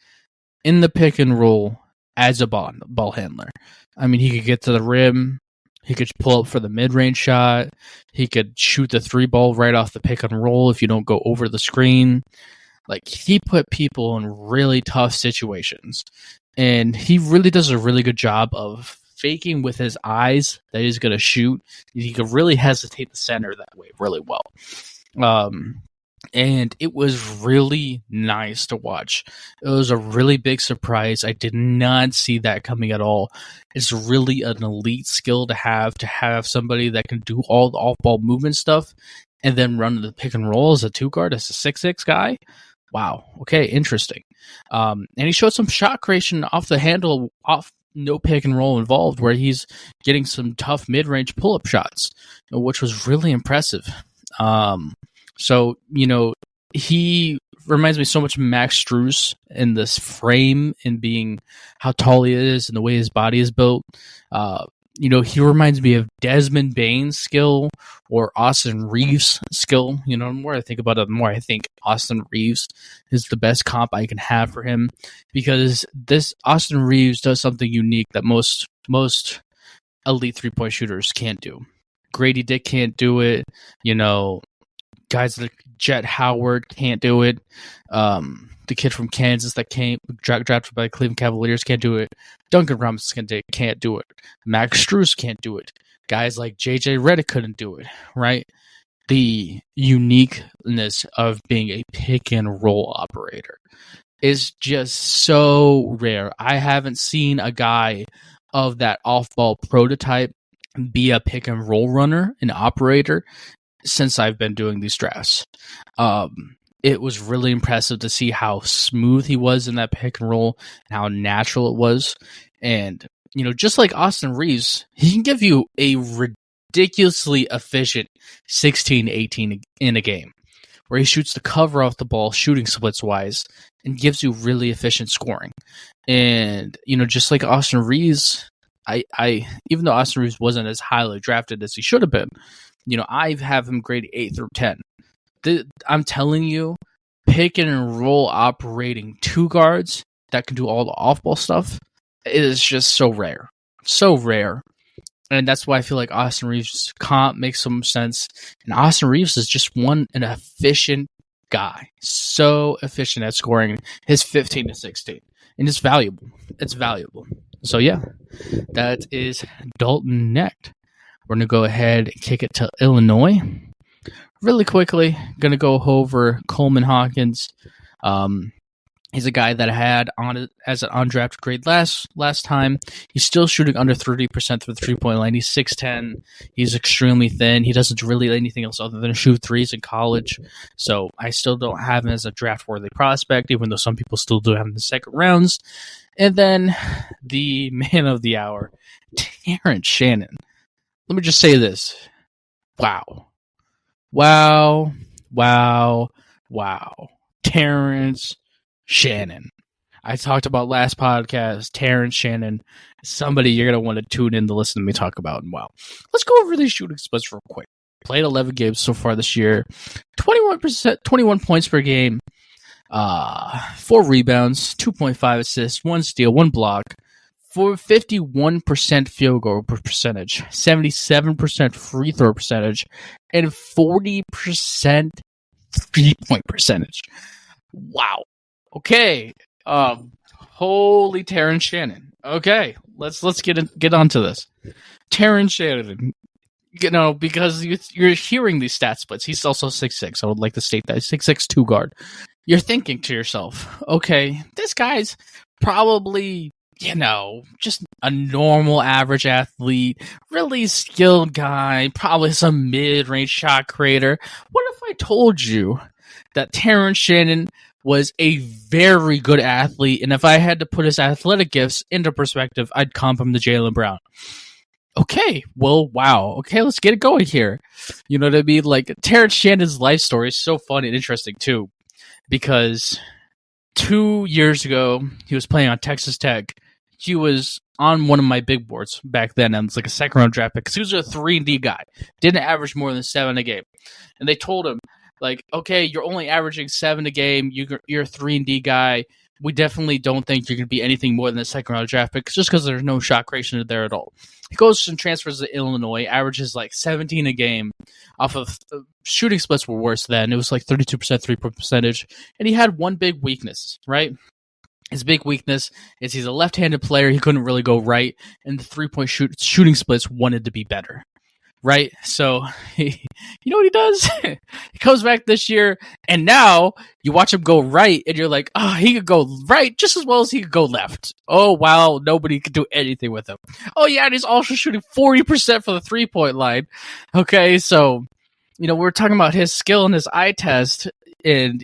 in the pick and roll as a ball handler. I mean, he could get to the rim. He could pull up for the mid-range shot. He could shoot the 3 ball right off the pick and roll if you don't go over the screen. Like, he put people in really tough situations. And he really does a really good job of faking with his eyes that he's going to shoot. He could really hesitate the center that way really well. And it was really nice to watch. It was a really big surprise. I did not see that coming at all. It's really an elite skill to have somebody that can do all the off-ball movement stuff and then run the pick and roll as a 2-guard, as a 6'6" guy. Wow. Okay, interesting. And he showed some shot creation off the handle, off no pick and roll involved, where he's getting some tough mid-range pull-up shots, which was really impressive. So, he reminds me so much of Max Strus in this frame and being how tall he is and the way his body is built. He reminds me of Desmond Bane's skill or Austin Reeves' skill. The more I think about it, the more I think Austin Reeves is the best comp I can have for him, because this Austin Reeves does something unique that most elite 3-point shooters can't do. Grady Dick can't do it. Guys that Jet Howard can't do it. The kid from Kansas that came drafted by the Cleveland Cavaliers can't do it. Duncan Robinson can't do it. Max Strus can't do it. Guys like JJ Redick couldn't do it, right? The uniqueness of being a pick and roll operator is just so rare. I haven't seen a guy of that off-ball prototype be a pick and roll runner, an operator, since I've been doing these drafts. It was really impressive to see how smooth he was in that pick and roll and how natural it was. And, just like Austin Reeves, he can give you a ridiculously efficient 16-18 in a game where he shoots the cover off the ball, shooting splits wise, and gives you really efficient scoring. And, just like Austin Reeves, I even though Austin Reeves wasn't as highly drafted as he should have been, I have him graded 8 through 10. I'm telling you, pick and roll operating two guards that can do all the off-ball stuff is just so rare. So rare. And that's why I feel like Austin Reeves can't make some sense. And Austin Reeves is just an efficient guy. So efficient at scoring his 15 to 16. And it's valuable. It's valuable. So yeah, that is Dalton Knecht. We're going to go ahead and kick it to Illinois. Really quickly, going to go over Coleman Hawkins. He's a guy that I had on it as an undrafted grade last time. He's still shooting under 30% from the three-point line. He's 6'10". He's extremely thin. He doesn't really do anything else other than shoot threes in college. So I still don't have him as a draft-worthy prospect, even though some people still do have him in the second rounds. And then the man of the hour, Terrence Shannon. Let me just say this. Wow. Terrence Shannon. I talked about last podcast, Terrence Shannon, somebody you're going to want to tune in to listen to me talk about. And wow. Let's go over these shooting splits real quick. Played 11 games so far this year. 21 points per game. 4 rebounds, 2.5 assists, 1 steal, 1 block. For 51% field goal percentage, 77% free throw percentage, and 40% 3-point percentage. Wow. Okay. Holy Terrence Shannon. Okay. Let's get onto this. Terrence Shannon. Because you're hearing these stat splits. He's also 6'6". I would like to state that. 6'6", 2 guard. You're thinking to yourself, okay, this guy's probably, just a normal average athlete, really skilled guy, probably some mid-range shot creator. What if I told you that Terrence Shannon was a very good athlete, and if I had to put his athletic gifts into perspective, I'd comp him to Jalen Brown? Okay, well, wow. Okay, let's get it going here. You know what I mean? Like, Terrence Shannon's life story is so fun and interesting, too, because 2 years ago, he was playing on Texas Tech. He was on one of my big boards back then, and it's like a second-round draft pick, because he was a 3-and-D guy. Didn't average more than 7 a game. And they told him, like, okay, you're only averaging 7 a game. You're a 3-and-D guy. We definitely don't think you're going to be anything more than a second-round draft pick, just because there's no shot creation there at all. He goes and transfers to Illinois, averages like 17 a game off of shooting splits were worse then. It was like 32% three-point percentage. And he had one big weakness, right? His big weakness is he's a left-handed player. He couldn't really go right, and the three-point shooting splits wanted to be better, right? So, you know what he does? He comes back this year, and now you watch him go right, and you're like, oh, he could go right just as well as he could go left. Oh, wow, nobody could do anything with him. Oh, yeah, and he's also shooting 40% for the three-point line. Okay, so, we're talking about his skill and his eye test, and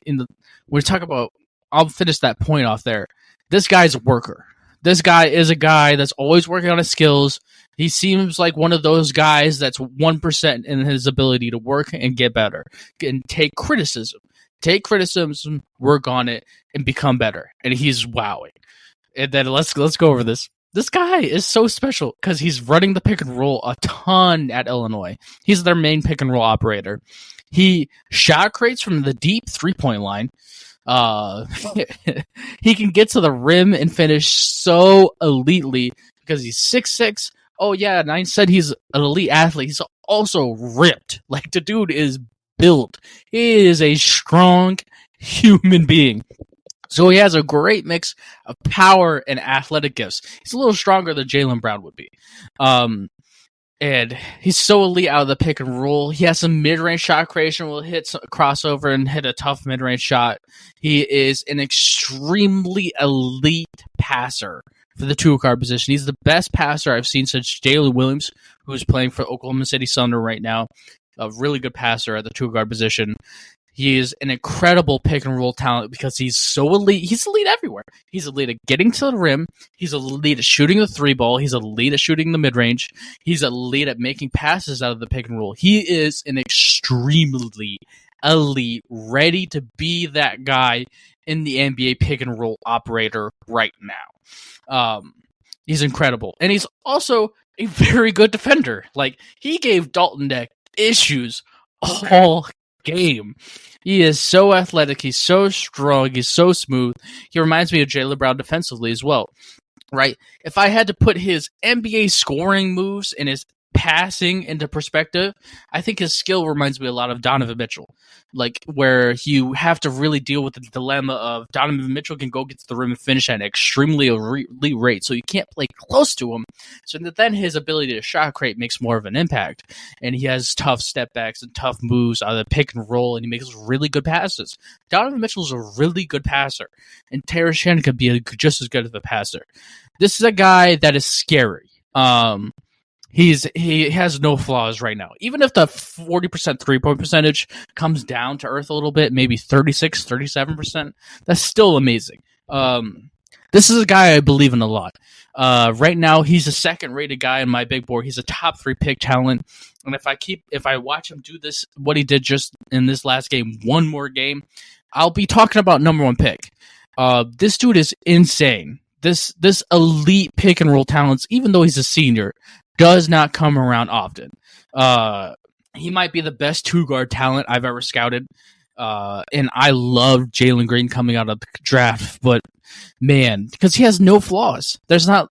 we're talking about, I'll finish that point off there. This guy's a worker. This guy is a guy that's always working on his skills. He seems like one of those guys that's 1% in his ability to work and get better and take criticism. Take criticism, work on it, and become better. And he's wowing. And then let's go over this. This guy is so special because he's running the pick and roll a ton at Illinois. He's their main pick and roll operator. He shot creates from the deep 3-point line. He can get to the rim and finish so elitely because he's 6'6". Oh yeah, and I said he's an elite athlete. He's also ripped. Like, the dude is built. He is a strong human being. So he has a great mix of power and athletic gifts. He's a little stronger than Jalen Brown would be. And he's so elite out of the pick and roll. He has some mid-range shot creation, will hit a crossover and hit a tough mid-range shot. He is an extremely elite passer for the two-guard position. He's the best passer I've seen since Jalen Williams, who's playing for Oklahoma City Thunder right now. A really good passer at the two-guard position. He is an incredible pick-and-roll talent because he's so elite. He's elite everywhere. He's elite at getting to the rim. He's elite at shooting the three ball. He's elite at shooting the mid-range. He's elite at making passes out of the pick-and-roll. He is an extremely elite, ready to be that guy in the NBA pick-and-roll operator right now. He's incredible. And he's also a very good defender. Like, he gave Dalton Knecht issues all game. He is so athletic. He's so strong. He's so smooth. He reminds me of Jalen Brown defensively as well, right? If I had to put his NBA scoring moves and his passing into perspective, I think his skill reminds me a lot of Donovan Mitchell, like where you have to really deal with the dilemma of Donovan Mitchell can go get to the rim and finish at an extremely elite rate, so you can't play close to him. So then his ability to shot create makes more of an impact, and he has tough step backs and tough moves out of the pick and roll, and he makes really good passes. Donovan Mitchell's a really good passer, and Terrence Shannon could be just as good of a passer. This is a guy that is scary. He has no flaws right now. Even if the 40% three-point percentage comes down to earth a little bit, maybe 36, 37%, that's still amazing. This is a guy I believe in a lot. Right now, he's a second-rated guy in my big board. He's a top 3 pick talent. And if I watch him do this, what he did just in this last game, one more game, I'll be talking about number 1 pick. This dude is insane. This elite pick and roll talents, even though he's a senior, does not come around often. He might be the best two-guard talent I've ever scouted. And I love Jalen Green coming out of the draft, but man, because he has no flaws. There's not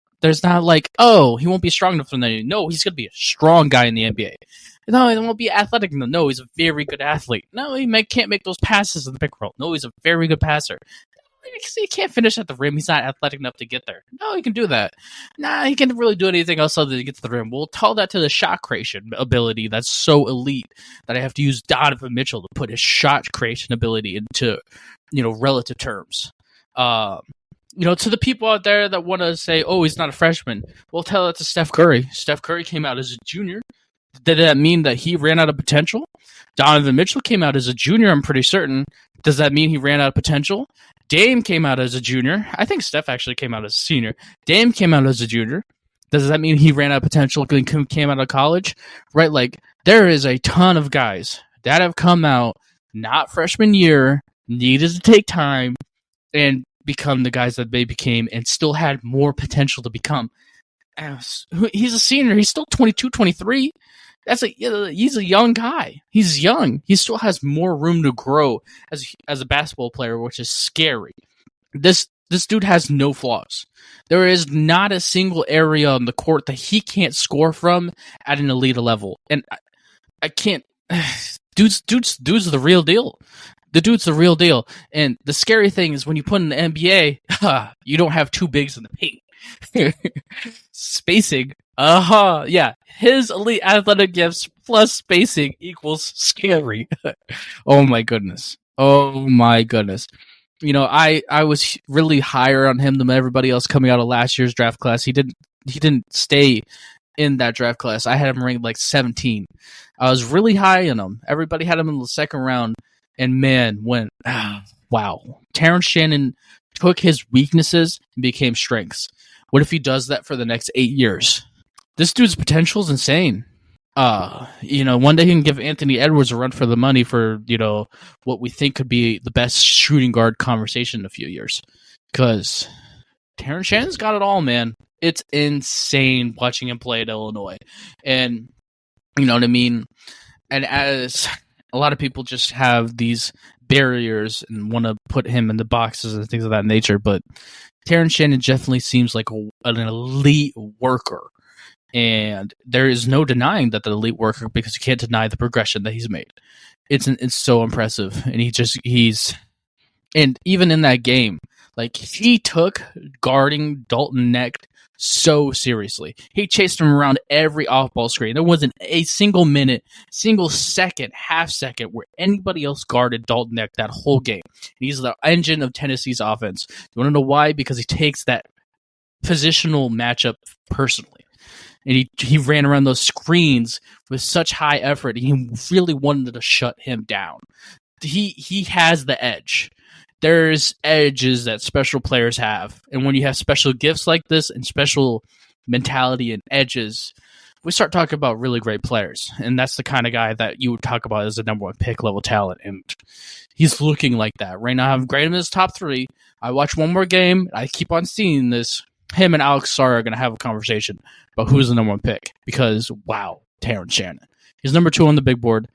like, oh, he won't be strong enough for that. No, he's gonna be a strong guy in the NBA. No, he won't be athletic enough. No, he's a very good athlete. No, can't make those passes in the pick and roll. No, he's a very good passer. He can't finish at the rim. He's not athletic enough to get there. No, he can do that. Nah, he can't really do anything else other than get to the rim. We'll tell that to the shot creation ability that's so elite that I have to use Donovan Mitchell to put his shot creation ability into, relative terms. To the people out there that want to say, oh, he's not a freshman, we'll tell it to Steph Curry. Steph Curry came out as a junior. Did that mean that he ran out of potential? Donovan Mitchell came out as a junior, I'm pretty certain. Does that mean he ran out of potential? Dame came out as a junior. I think Steph actually came out as a senior. Dame came out as a junior. Does that mean he ran out of potential and came out of college? Right, like, there is a ton of guys that have come out, not freshman year, needed to take time, and become the guys that they became and still had more potential to become. He's a senior. He's still 22, 23. He's a young guy. He's young. He still has more room to grow as a basketball player, which is scary. This dude has no flaws. There is not a single area on the court that he can't score from at an elite level. And I can't. Dude's the real deal. The dude's the real deal. And the scary thing is when you put in the NBA, you don't have 2 bigs in the paint. Spacing. Yeah. His elite athletic gifts plus spacing equals scary. Oh my goodness. I was really higher on him than everybody else coming out of last year's draft class. He didn't stay in that draft class. I had him ranked like 17. I was really high on him. Everybody had him in the second round, and man, wow. Terrence Shannon took his weaknesses and became strengths. What if he does that for the next 8 years? This dude's potential is insane. One day he can give Anthony Edwards a run for the money for, what we think could be the best shooting guard conversation in a few years. Because Terrence Shannon's got it all, man. It's insane watching him play at Illinois. And, you know what I mean? And as a lot of people just have these barriers and want to put him in the boxes and things of that nature, but Terrence Shannon definitely seems like an elite worker. And there is no denying that the elite worker, because you can't deny the progression that he's made. It's so impressive, and and even in that game, like, he took guarding Dalton Knecht so seriously. He chased him around every off-ball screen. There wasn't a single minute, single second, half second where anybody else guarded Dalton Knecht that whole game. He's the engine of Tennessee's offense. You want to know why? Because he takes that positional matchup personally. And he ran around those screens with such high effort. He really wanted to shut him down. He has the edge. There's edges that special players have. And when you have special gifts like this and special mentality and edges, we start talking about really great players. And that's the kind of guy that you would talk about as a number 1 pick level talent. And he's looking like that. Right now, I'm grading him as top 3. I watch one more game. I keep on seeing this. Him and Alex Sara are going to have a conversation about who's the number 1 pick. Because, wow, Terrence Shannon. He's number 2 on the big board.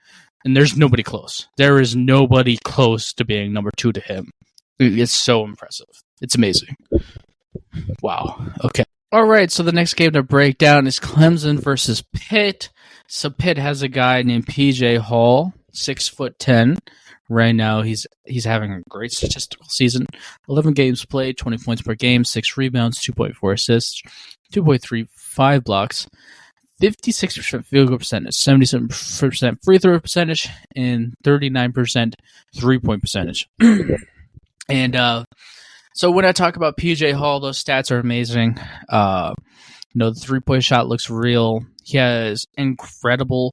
And there's nobody close. There is nobody close to being number 2 to him. It's so impressive. It's amazing. Wow. Okay. All right. So the next game to break down is Clemson versus Pitt. So Pitt has a guy named PJ Hall, 6'10". Right now, he's having a great statistical season. 11 games played, 20 points per game, 6 rebounds, 2.4 assists, 2.35 blocks. 56% field goal percentage, 77% free throw percentage, and 39% three-point percentage. And so when I talk about PJ Hall, those stats are amazing. The 3-point shot looks real. He has incredible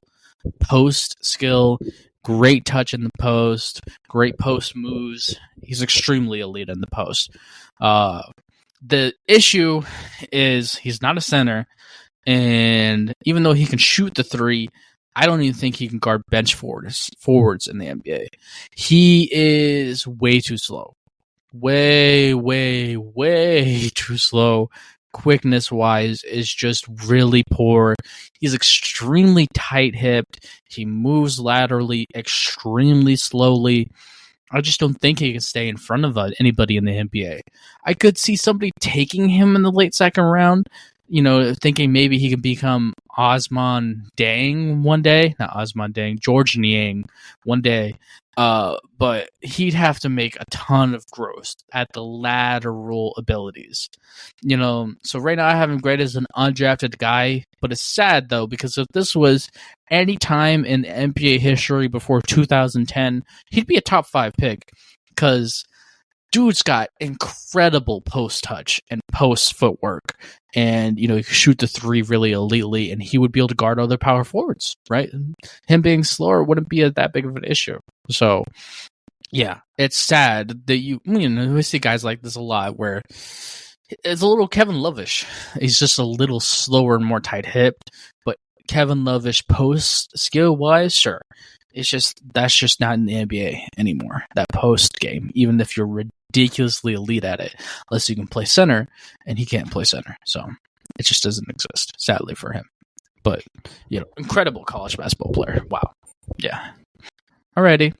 post skill, great touch in the post, great post moves. He's extremely elite in the post. The issue is he's not a center. And even though he can shoot the 3, I don't even think he can guard bench forwards in the NBA. He is way too slow. Way, way, way too slow. Quickness-wise is just really poor. He's extremely tight-hipped. He moves laterally extremely slowly. I just don't think he can stay in front of anybody in the NBA. I could see somebody taking him in the late second round, thinking maybe he can become Osman Dang one day. Not Osman Dang, George Niang one day. But he'd have to make a ton of growth at the lateral abilities. So right now I have him graded as an undrafted guy, but it's sad though, because if this was any time in NBA history before 2010, he'd be a top 5 pick, because dude's got incredible post touch and post footwork, and he can shoot the 3 really elitely, and he would be able to guard other power forwards, right? Him being slower wouldn't be that big of an issue. So, yeah, it's sad that we see guys like this a lot, where it's a little Kevin Lovish. He's just a little slower and more tight-hipped, but Kevin Lovish post skill-wise, sure. That's just not in the NBA anymore, that post game, even if you're ridiculously elite at it, unless you can play center, and he can't play center. So it just doesn't exist, sadly for him. But, incredible college basketball player. Wow. Yeah. Alrighty.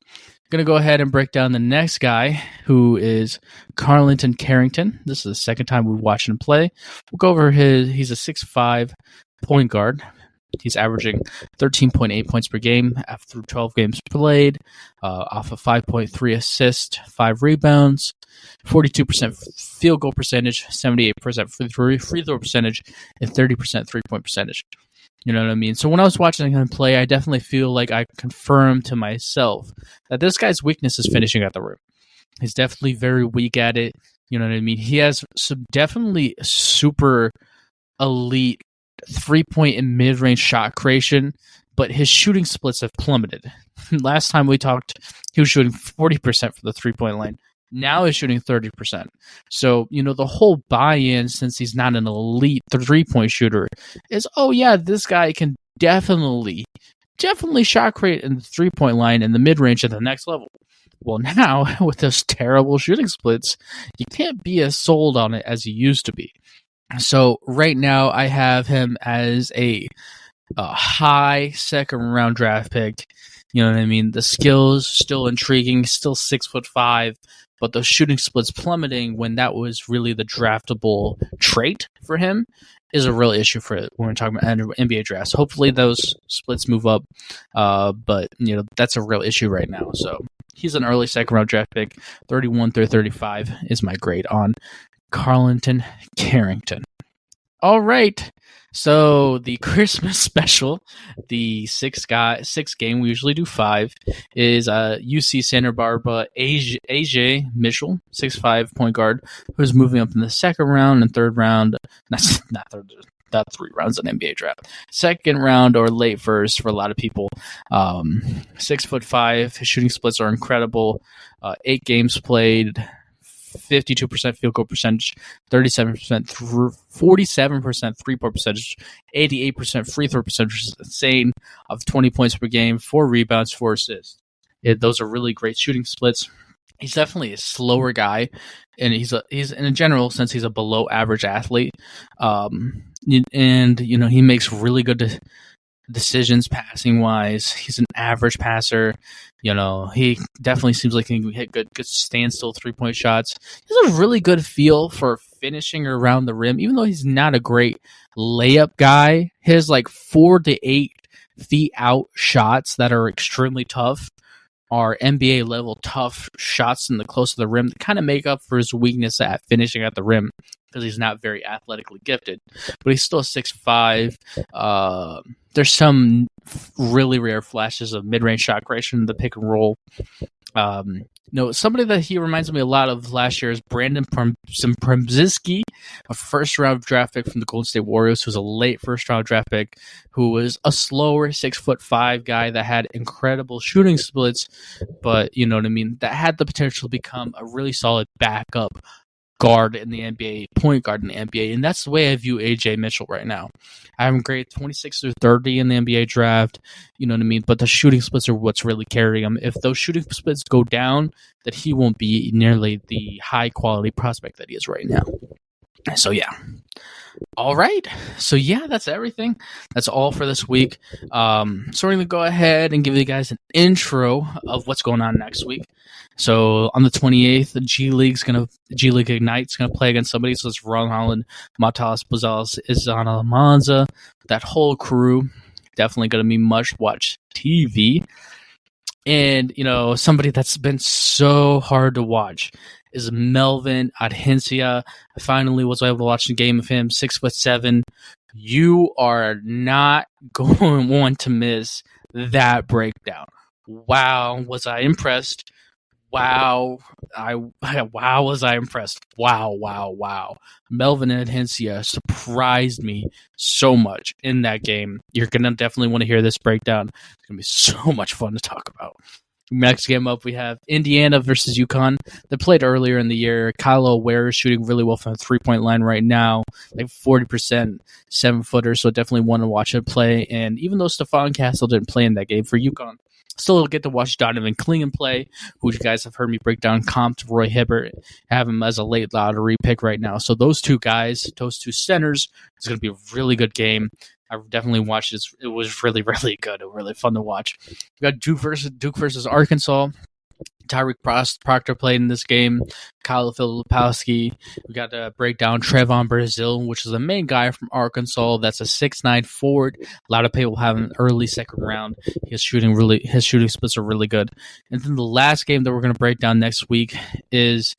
Going to go ahead and break down the next guy, who is Carlton Carrington. This is the second time we've watched him play. We'll go over he's a 6'5" point guard. He's averaging 13.8 points per game after 12 games played, off of 5.3 assists, 5 rebounds, 42% field goal percentage, 78% free throw percentage, and 30% three-point percentage. You know what I mean? So when I was watching him play, I definitely feel like I confirmed to myself that this guy's weakness is finishing at the rim. He's definitely very weak at it. You know what I mean? He has some definitely super elite 3-point and mid-range shot creation, but his shooting splits have plummeted. Last time we talked, he was shooting 40% for the 3-point line. Now he's shooting 30%. So, the whole buy-in, since he's not an elite 3-point shooter, is, oh yeah, this guy can definitely shot create in the 3-point line and the mid-range at the next level. Well, now, with those terrible shooting splits, you can't be as sold on it as you used to be. So right now I have him as a high second round draft pick. You know what I mean? The skills still intriguing, still 6'5", but the shooting splits plummeting when that was really the draftable trait for him. is a real issue for it when we're talking about NBA drafts. Hopefully those splits move up, but that's a real issue right now. So he's an early second round draft pick. 31 through 35 is my grade on Carlton Carrington. All right. So the Christmas special, the six game, we usually do 5, is UC Santa Barbara Ajay Mitchell, 6'5" point guard, who's moving up in the second round and third round. That's not 3 rounds in NBA draft. Second round or late first for a lot of people. 6'5". His shooting splits are incredible. 8 games played. 52% field goal percentage, 37% 47% 3-point percentage, 88% free throw percentage, which is insane, of 20 points per game, 4 rebounds, 4 assists. Those are really great shooting splits. He's definitely a slower guy, and he's in a general sense he's a below average athlete, and he makes really good decisions passing wise. He's an average passer. He definitely seems like he can hit good standstill 3-point shots. He has a really good feel for finishing around the rim, even though he's not a great layup guy. His 4 to 8 feet out shots that are extremely tough are NBA level tough shots in the close to the rim that kind of make up for his weakness at finishing at the rim, because he's not very athletically gifted, but he's still 6'5". There's some really rare flashes of mid-range shot creation in the pick and roll. Somebody that he reminds me a lot of last year is Brandon Przemzinski, a first-round draft pick from the Golden State Warriors, who's a late first-round draft pick, who was a slower 6'5" guy that had incredible shooting splits, but that had the potential to become a really solid backup guard in the NBA, point guard in the NBA, and that's the way I view Ajay Mitchell right now. I have him graded 26 through 30 in the NBA draft, but the shooting splits are what's really carrying him. If those shooting splits go down, that he won't be nearly the high quality prospect that he is right now. So yeah. All right. So yeah, that's everything. That's all for this week. So we're going to go ahead and give you guys an intro of what's going on next week. So on the 28th, the G League Ignite's going to play against somebody. So it's Ron Holland, Matas Bozales, Izana Manza, that whole crew. Definitely going to be much-watch TV. And, somebody that's been so hard to watch is Melvin Adhencia. I finally was able to watch a game of him, 6'7". You are not going to miss that breakdown. Wow, was I impressed. Wow, was I impressed. Wow. Melvin Adhencia surprised me so much in that game. You're going to definitely want to hear this breakdown. It's going to be so much fun to talk about. Next game up, we have Indiana versus UConn. They played earlier in the year. Kylo Ware is shooting really well from the 3-point line right now, 40%, 7-footer, so definitely want to watch it play. And even though Stephon Castle didn't play in that game for UConn, still get to watch Donovan Clingan play, who you guys have heard me break down comp to Roy Hibbert, have him as a late lottery pick right now. So those two guys, those two centers, it's going to be a really good game. I definitely watched it. It was really, really good. Really fun to watch. We got Duke versus Arkansas. Tyreek Proctor played in this game. Kyle Filipowski. We got to break down Trevon Brazile, which is the main guy from Arkansas. That's a 6'9" forward. A lot of people have an early second round. His shooting splits are really good. And then the last game that we're going to break down next week is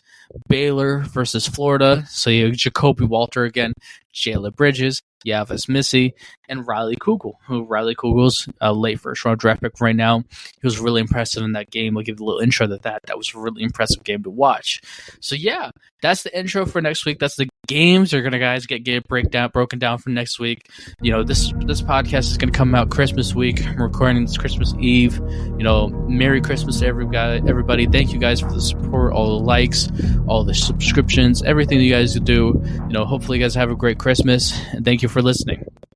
Baylor versus Florida. So you have Jakobe Walter again, Jalen Bridges, Yves, Missi, and Riley Kugel. Riley Kugel's a late first-round draft pick right now. He was really impressive in that game. I'll give you a little intro to that. That was a really impressive game to watch. So yeah, that's the intro for next week. That's the games are gonna get broken down for next week. This podcast is gonna come out Christmas week. I'm recording this Christmas Eve. Merry Christmas to everybody. Thank you guys for the support, all the likes, all the subscriptions, everything you guys do. Hopefully you guys have a great Christmas, and thank you for listening.